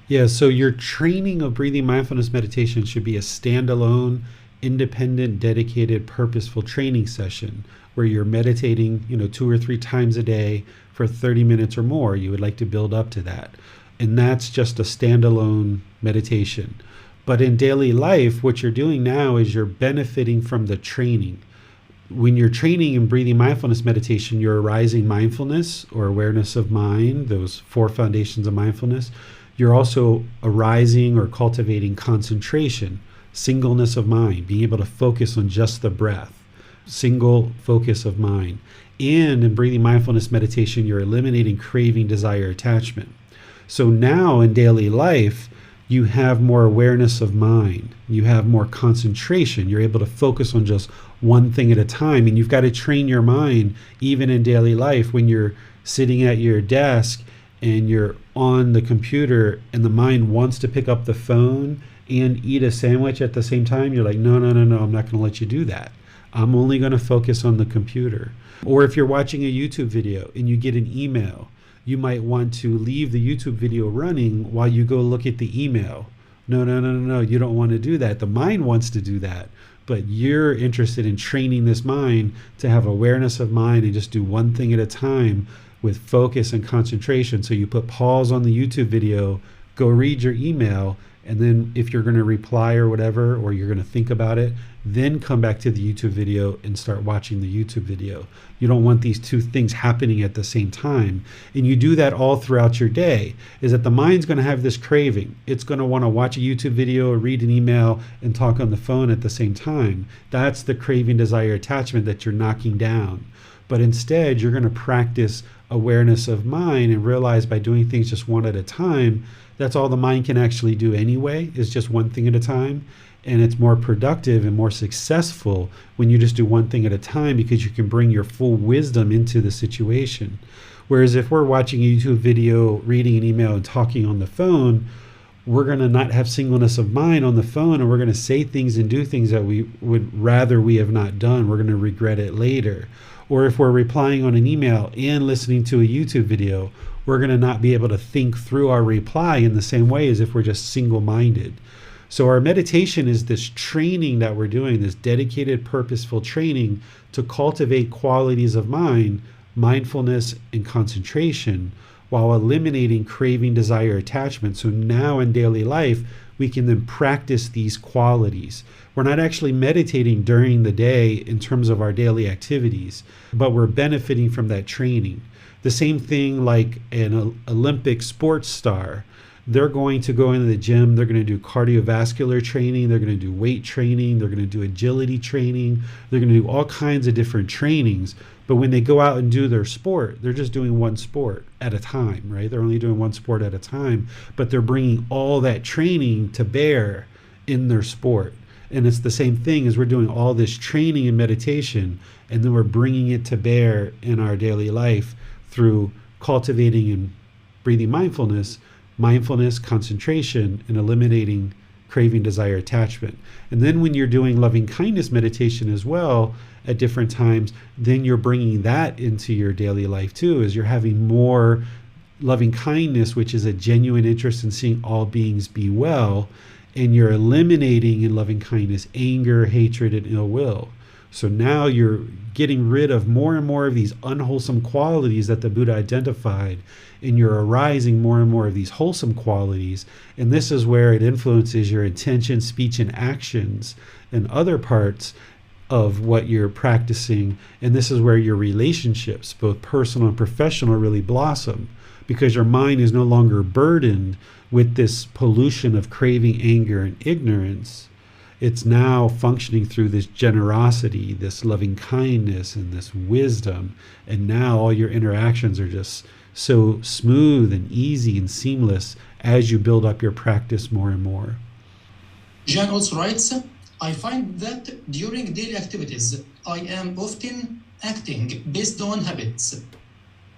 Yeah, so your training of breathing mindfulness meditation should be a standalone, independent, dedicated, purposeful training session where you're meditating, 2 or 3 times a day for 30 minutes or more. You would like to build up to that. And that's just a standalone meditation. But in daily life, what you're doing now is you're benefiting from the training. When you're training in breathing mindfulness meditation, you're arising mindfulness or awareness of mind, those 4 foundations of mindfulness. You're also arising or cultivating concentration, singleness of mind, being able to focus on just the breath, single focus of mind. And in breathing mindfulness meditation, you're eliminating craving, desire, attachment. So now in daily life, you have more awareness of mind. You have more concentration. You're able to focus on just one thing at a time. And you've got to train your mind, even in daily life, when you're sitting at your desk and you're on the computer and the mind wants to pick up the phone and eat a sandwich at the same time. You're like, no, I'm not going to let you do that. I'm only going to focus on the computer. Or if you're watching a YouTube video and you get an email, you might want to leave the YouTube video running while you go look at the email. No, you don't want to do that. The mind wants to do that, but you're interested in training this mind to have awareness of mind and just do one thing at a time with focus and concentration. So you put pause on the YouTube video, go read your email, and then if you're going to reply or whatever, or you're going to think about it, then come back to the YouTube video and start watching the YouTube video. You don't want these two things happening at the same time. And you do that all throughout your day, is that the mind's going to have this craving. It's going to want to watch a YouTube video or read an email and talk on the phone at the same time. That's the craving, desire, attachment that you're knocking down. But instead, you're going to practice awareness of mind and realize by doing things just one at a time, that's all the mind can actually do anyway, is just one thing at a time. And it's more productive and more successful when you just do one thing at a time, because you can bring your full wisdom into the situation. Whereas if we're watching a YouTube video, reading an email, and talking on the phone, we're going to not have singleness of mind on the phone, and we're going to say things and do things that we would rather we have not done. We're going to regret it later. Or if we're replying on an email and listening to a YouTube video, we're going to not be able to think through our reply in the same way as if we're just single-minded. So our meditation is this training that we're doing, this dedicated, purposeful training to cultivate qualities of mind, mindfulness and concentration, while eliminating craving, desire, attachment. So now in daily life, we can then practice these qualities. We're not actually meditating during the day in terms of our daily activities, but we're benefiting from that training. The same thing like an Olympic sports star. They're going to go into the gym, they're going to do cardiovascular training, they're going to do weight training, they're going to do agility training, they're going to do all kinds of different trainings. But when they go out and do their sport, they're just doing one sport at a time, right? They're only doing one sport at a time, but they're bringing all that training to bear in their sport. And it's the same thing as we're doing all this training and meditation, and then we're bringing it to bear in our daily life through cultivating and breathing mindfulness, concentration, and eliminating craving, desire, attachment. And then when you're doing loving kindness meditation as well at different times, then you're bringing that into your daily life too, as you're having more loving kindness, which is a genuine interest in seeing all beings be well, and you're eliminating in loving kindness anger, hatred, and ill will. So now you're getting rid of more and more of these unwholesome qualities that the Buddha identified, and you're arising more and more of these wholesome qualities. And this is where it influences your intention, speech, and actions and other parts of what you're practicing. And this is where your relationships, both personal and professional, really blossom, because your mind is no longer burdened with this pollution of craving, anger, and ignorance. It's now functioning through this generosity, this loving kindness, and this wisdom. And now all your interactions are just so smooth and easy and seamless as you build up your practice more and more. Jan also writes, I find that during daily activities, I am often acting based on habits.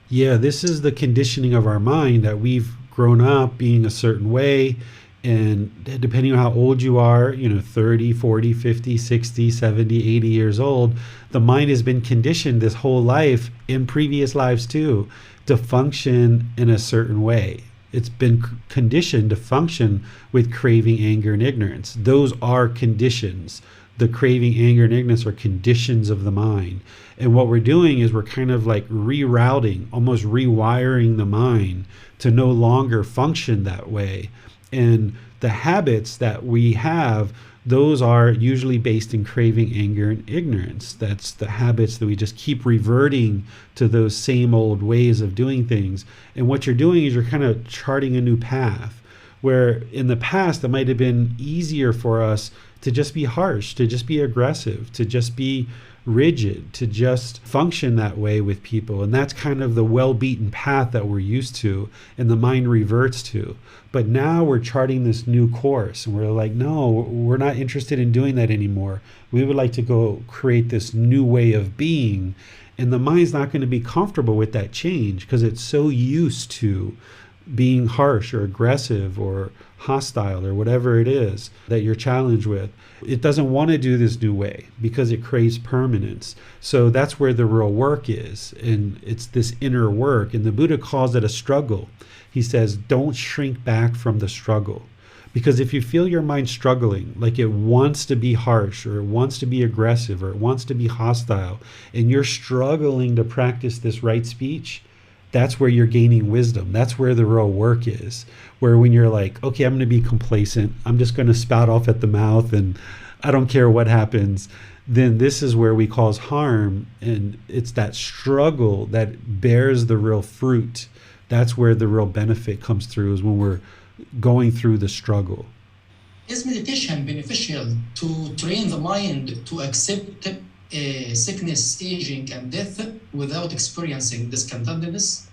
Yeah, this is the conditioning of our mind, that we've grown up being a certain way. And depending on how old you are, 30, 40, 50, 60, 70, 80 years old, the mind has been conditioned this whole life, in previous lives too, to function in a certain way. It's been conditioned to function with craving, anger, and ignorance. Those are conditions. The craving, anger, and ignorance are conditions of the mind. And what we're doing is we're kind of like rerouting, almost rewiring the mind to no longer function that way. And the habits that we have, those are usually based in craving, anger, and ignorance. That's the habits that we just keep reverting to, those same old ways of doing things. And what you're doing is you're kind of charting a new path. where in the past it might have been easier for us to just be harsh, to just be aggressive, to just be rigid, to just function that way with people. And that's kind of the well-beaten path that we're used to and the mind reverts to. But now we're charting this new course and we're like, no, we're not interested in doing that anymore. We would like to go create this new way of being. And the mind's not going to be comfortable with that change because it's so used to being harsh or aggressive or hostile or whatever it is that you're challenged with. It doesn't want to do this new way because it craves permanence. So that's where the real work is. And it's this inner work. And the Buddha calls it a struggle. He says, don't shrink back from the struggle. Because if you feel your mind struggling, like it wants to be harsh or it wants to be aggressive or it wants to be hostile, and you're struggling to practice this right speech, that's where you're gaining wisdom. That's where the real work is. Where when you're like, okay, I'm going to be complacent. I'm just going to spout off at the mouth and I don't care what happens. Then this is where we cause harm. And it's that struggle that bears the real fruit. That's where the real benefit comes through, is when we're going through the struggle. Is meditation beneficial to train the mind to accept sickness, aging, and death without experiencing discontentedness?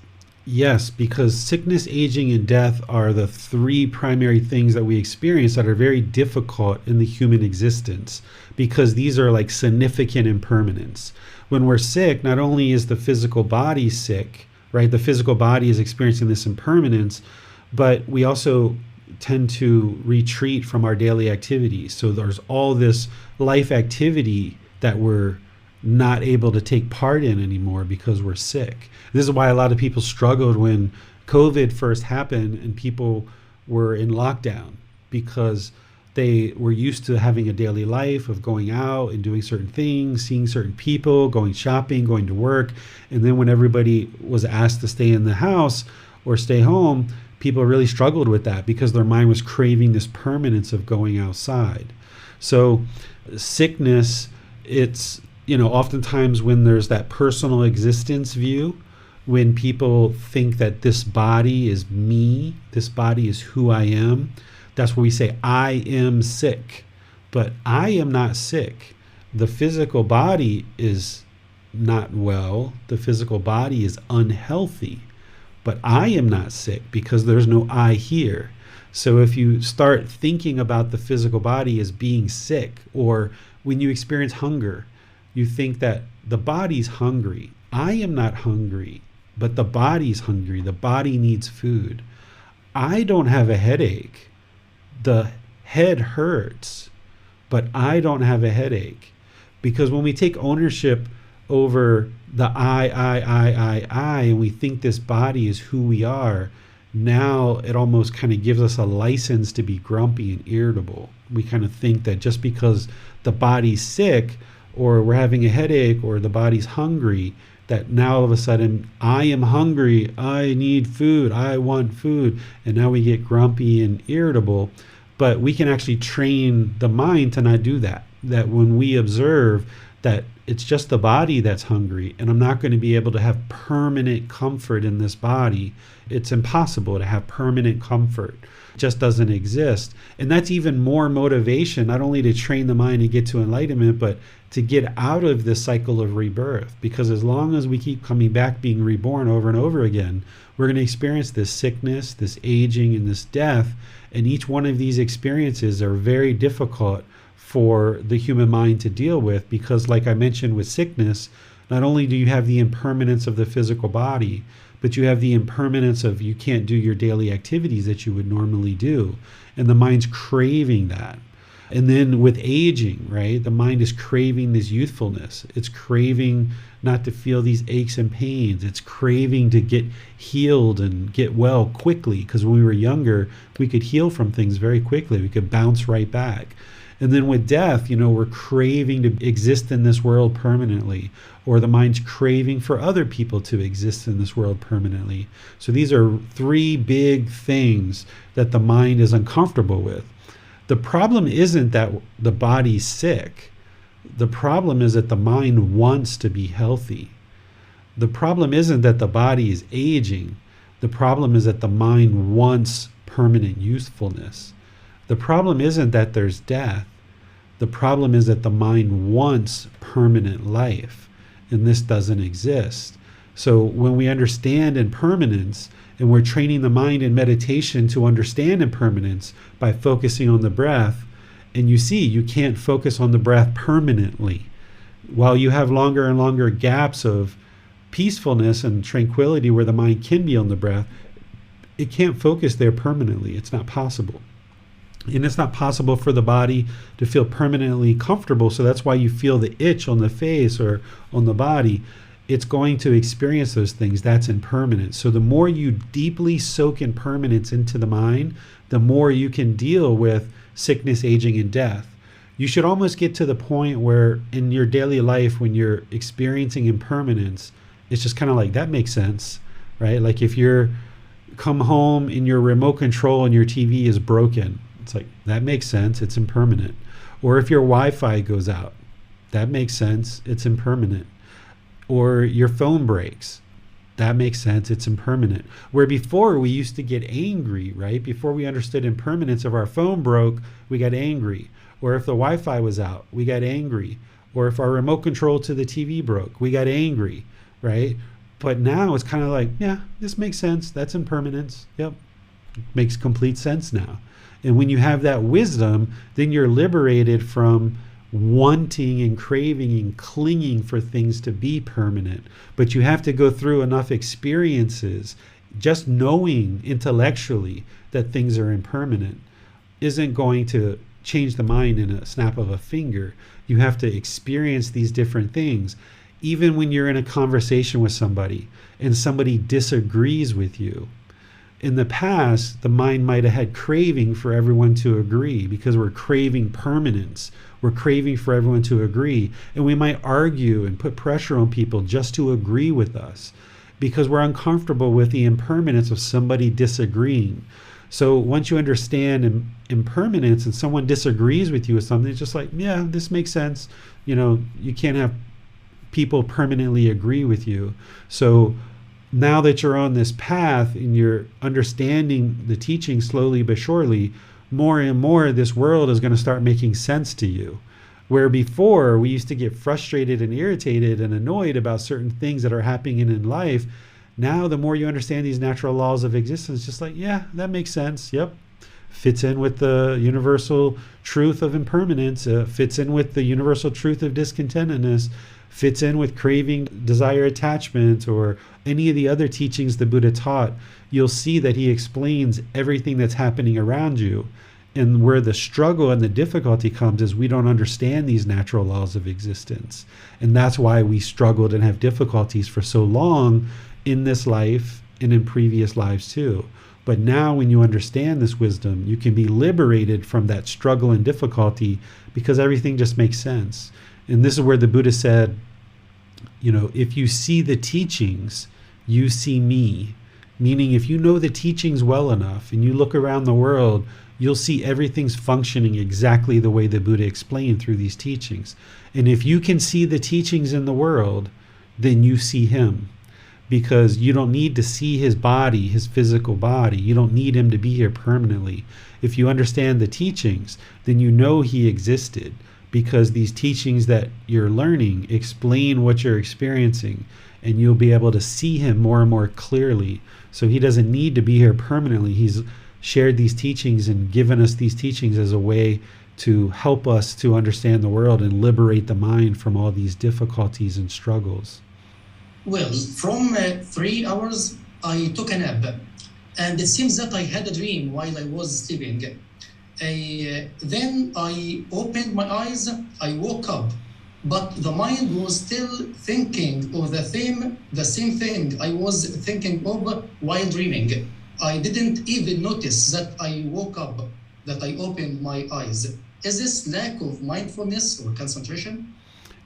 Yes, because sickness, aging, and death are the three primary things that we experience that are very difficult in the human existence, because these are like significant impermanence. When we're sick, not only is the physical body sick, right? The physical body is experiencing this impermanence, but we also tend to retreat from our daily activities. So there's all this life activity that we're not able to take part in anymore because we're sick. This is why a lot of people struggled when COVID first happened and people were in lockdown, because they were used to having a daily life of going out and doing certain things, seeing certain people, going shopping, going to work. And then when everybody was asked to stay in the house or stay home, people really struggled with that because their mind was craving this permanence of going outside. So sickness, it's, oftentimes when there's that personal existence view, when people think that this body is me, this body is who I am, that's where we say, I am sick. But I am not sick. The physical body is not well. The physical body is unhealthy. But I am not sick because there's no I here. So if you start thinking about the physical body as being sick, or when you experience hunger, you think that the body's hungry. I am not hungry, but the body's hungry. The body needs food. I don't have a headache. The head hurts, but I don't have a headache. Because when we take ownership over the I, and we think this body is who we are, now it almost kind of gives us a license to be grumpy and irritable. We kind of think that just because the body's sick, or we're having a headache, or the body's hungry, that now all of a sudden, I am hungry, I need food, I want food, and now we get grumpy and irritable. But we can actually train the mind to not do that. That when we observe that it's just the body that's hungry, and I'm not going to be able to have permanent comfort in this body. It's impossible to have permanent comfort. It just doesn't exist. And that's even more motivation, not only to train the mind and get to enlightenment, but to get out of this cycle of rebirth. Because as long as we keep coming back, being reborn over and over again, we're going to experience this sickness, this aging, and this death. And each one of these experiences are very difficult for the human mind to deal with, because like I mentioned with sickness, not only do you have the impermanence of the physical body, but you have the impermanence of you can't do your daily activities that you would normally do. And the mind's craving that. And then with aging, right, the mind is craving this youthfulness. It's craving not to feel these aches and pains. It's craving to get healed and get well quickly, because when we were younger, we could heal from things very quickly. We could bounce right back. And then with death, we're craving to exist in this world permanently, or the mind's craving for other people to exist in this world permanently. So these are three big things that the mind is uncomfortable with. The problem isn't that the body's sick. The problem is that the mind wants to be healthy. The problem isn't that the body is aging. The problem is that the mind wants permanent usefulness. The problem isn't that there's death. The problem is that the mind wants permanent life, and this doesn't exist. So when we understand impermanence, and we're training the mind in meditation to understand impermanence by focusing on the breath, and you see, you can't focus on the breath permanently. While you have longer and longer gaps of peacefulness and tranquility where the mind can be on the breath, it can't focus there permanently. It's not possible. And it's not possible for the body to feel permanently comfortable. So that's why you feel the itch on the face or on the body. It's going to experience those things. That's impermanence. So the more you deeply soak impermanence into the mind, the more you can deal with sickness, aging, and death. You should almost get to the point where in your daily life, when you're experiencing impermanence, it's just kind of like, that makes sense, right? Like if you're come home and your remote control and your TV is broken, it's like, that makes sense, it's impermanent. Or if your Wi-Fi goes out, that makes sense, it's impermanent. Or your phone breaks, that makes sense, it's impermanent. Where before we used to get angry, right? Before we understood impermanence, if our phone broke, we got angry. Or if the Wi-Fi was out, we got angry. Or if our remote control to the TV broke, we got angry, right? But now it's kind of like, yeah, this makes sense, that's impermanence. Yep, makes complete sense now. And when you have that wisdom, then you're liberated from wanting and craving and clinging for things to be permanent. But you have to go through enough experiences. Just knowing intellectually that things are impermanent isn't going to change the mind in a snap of a finger. You have to experience these different things. Even when you're in a conversation with somebody and somebody disagrees with you, in the past, the mind might have had craving for everyone to agree because we're craving permanence. We're craving for everyone to agree. And we might argue and put pressure on people just to agree with us because we're uncomfortable with the impermanence of somebody disagreeing. So once you understand impermanence and someone disagrees with you with something, it's just like, yeah, this makes sense. You know, you can't have people permanently agree with you. So now that you're on this path and you're understanding the teaching slowly but surely, more and more this world is going to start making sense to you. Where before we used to get frustrated and irritated and annoyed about certain things that are happening in life, now the more you understand these natural laws of existence, just like, yeah, that makes sense. Yep. Fits in with the universal truth of impermanence, fits in with the universal truth of discontentedness, fits in with craving, desire, attachment, or any of the other teachings the Buddha taught. You'll see that he explains everything that's happening around you. And where the struggle and the difficulty comes is we don't understand these natural laws of existence. And that's why we struggled and have difficulties for so long in this life and in previous lives too. But now when you understand this wisdom, you can be liberated from that struggle and difficulty because everything just makes sense. And this is where the Buddha said, you know, if you see the teachings, you see me. Meaning if you know the teachings well enough and you look around the world, you'll see everything's functioning exactly the way the Buddha explained through these teachings. And if you can see the teachings in the world, then you see him. Because you don't need to see his body, his physical body. You don't need him to be here permanently. If you understand the teachings, then you know he existed. Because these teachings that you're learning explain what you're experiencing, and you'll be able to see him more and more clearly. So he doesn't need to be here permanently. He's shared these teachings and given us these teachings as a way to help us to understand the world and liberate the mind from all these difficulties and struggles. Well, from 3 hours, I took a nap, and it seems that I had a dream while I was sleeping. Then I opened my eyes, I woke up, but the mind was still thinking of the same thing I was thinking of while dreaming. I didn't even notice that I woke up, that I opened my eyes. Is this lack of mindfulness or concentration?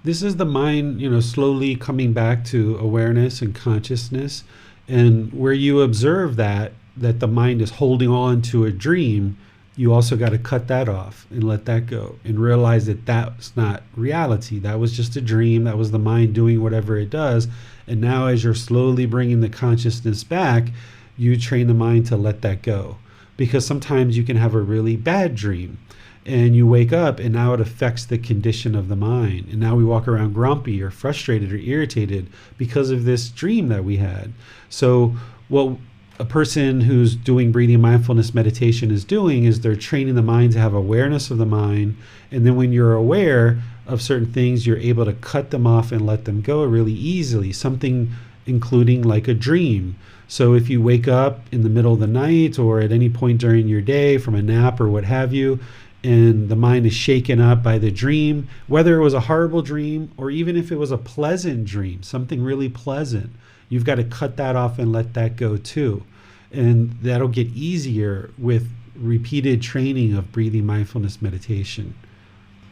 This is the mind, slowly coming back to awareness and consciousness. And where you observe that the mind is holding on to a dream, you also got to cut that off and let that go and realize that that's not reality. That was just a dream. That was the mind doing whatever it does. And now as you're slowly bringing the consciousness back, you train the mind to let that go. because sometimes you can have a really bad dream and you wake up and now it affects the condition of the mind. And now we walk around grumpy or frustrated or irritated because of this dream that we had. So what a person who's doing breathing mindfulness meditation is doing is they're training the mind to have awareness of the mind. And then when you're aware of certain things, you're able to cut them off and let them go really easily, something including like a dream. So if you wake up in the middle of the night or at any point during your day from a nap or what have you, and the mind is shaken up by the dream, whether it was a horrible dream or even if it was a pleasant dream, something really pleasant, you've got to cut that off and let that go too. And that'll get easier with repeated training of breathing mindfulness meditation.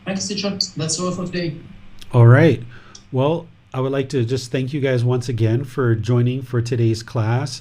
Thanks, teacher. That's all for today. All right. Well, I would like to just thank you guys once again for joining for today's class.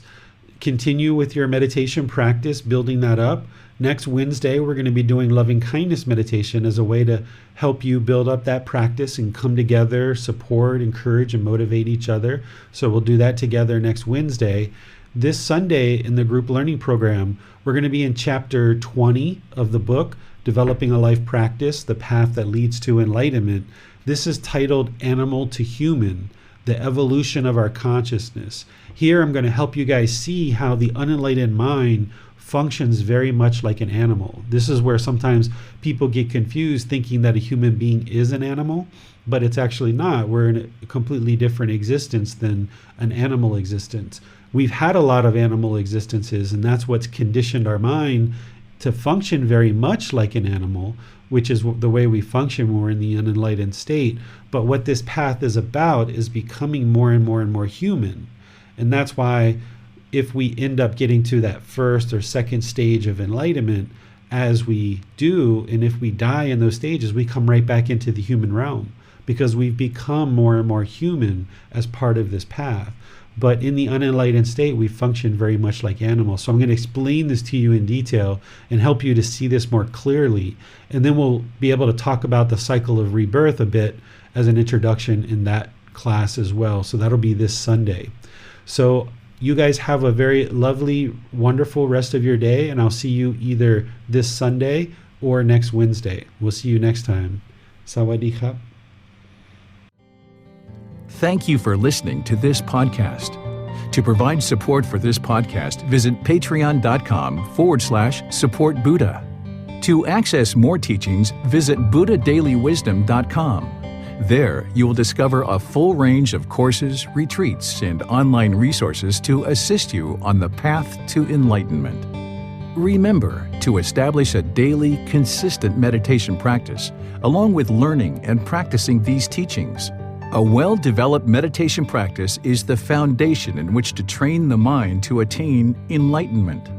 Continue with your meditation practice, building that up. Next Wednesday, we're going to be doing loving kindness meditation as a way to help you build up that practice and come together, support, encourage, and motivate each other. So we'll do that together next Wednesday. This Sunday in the group learning program, we're going to be in chapter 20 of the book, Developing a Life Practice, The Path That Leads to Enlightenment. This is titled Animal to Human, the Evolution of Our Consciousness. Here I'm going to help you guys see how the unenlightened mind functions very much like an animal. This is where sometimes people get confused thinking that a human being is an animal, but it's actually not. We're in a completely different existence than an animal existence. We've had a lot of animal existences, and that's what's conditioned our mind to function very much like an animal, which is the way we function when we're in the unenlightened state. But what this path is about is becoming more and more and more human. And that's why if we end up getting to that first or second stage of enlightenment, as we do, and if we die in those stages, we come right back into the human realm because we've become more and more human as part of this path. But in the unenlightened state, we function very much like animals. So I'm going to explain this to you in detail and help you to see this more clearly. And then we'll be able to talk about the cycle of rebirth a bit as an introduction in that class as well. So that'll be this Sunday. So you guys have a very lovely, wonderful rest of your day, and I'll see you either this Sunday or next Wednesday. We'll see you next time. Sawadee khap. Thank you for listening to this podcast. To provide support for this podcast, visit patreon.com/support Buddha. To access more teachings, visit buddhadailywisdom.com. There, you will discover a full range of courses, retreats, and online resources to assist you on the path to enlightenment. Remember to establish a daily, consistent meditation practice, along with learning and practicing these teachings. A well-developed meditation practice is the foundation in which to train the mind to attain enlightenment.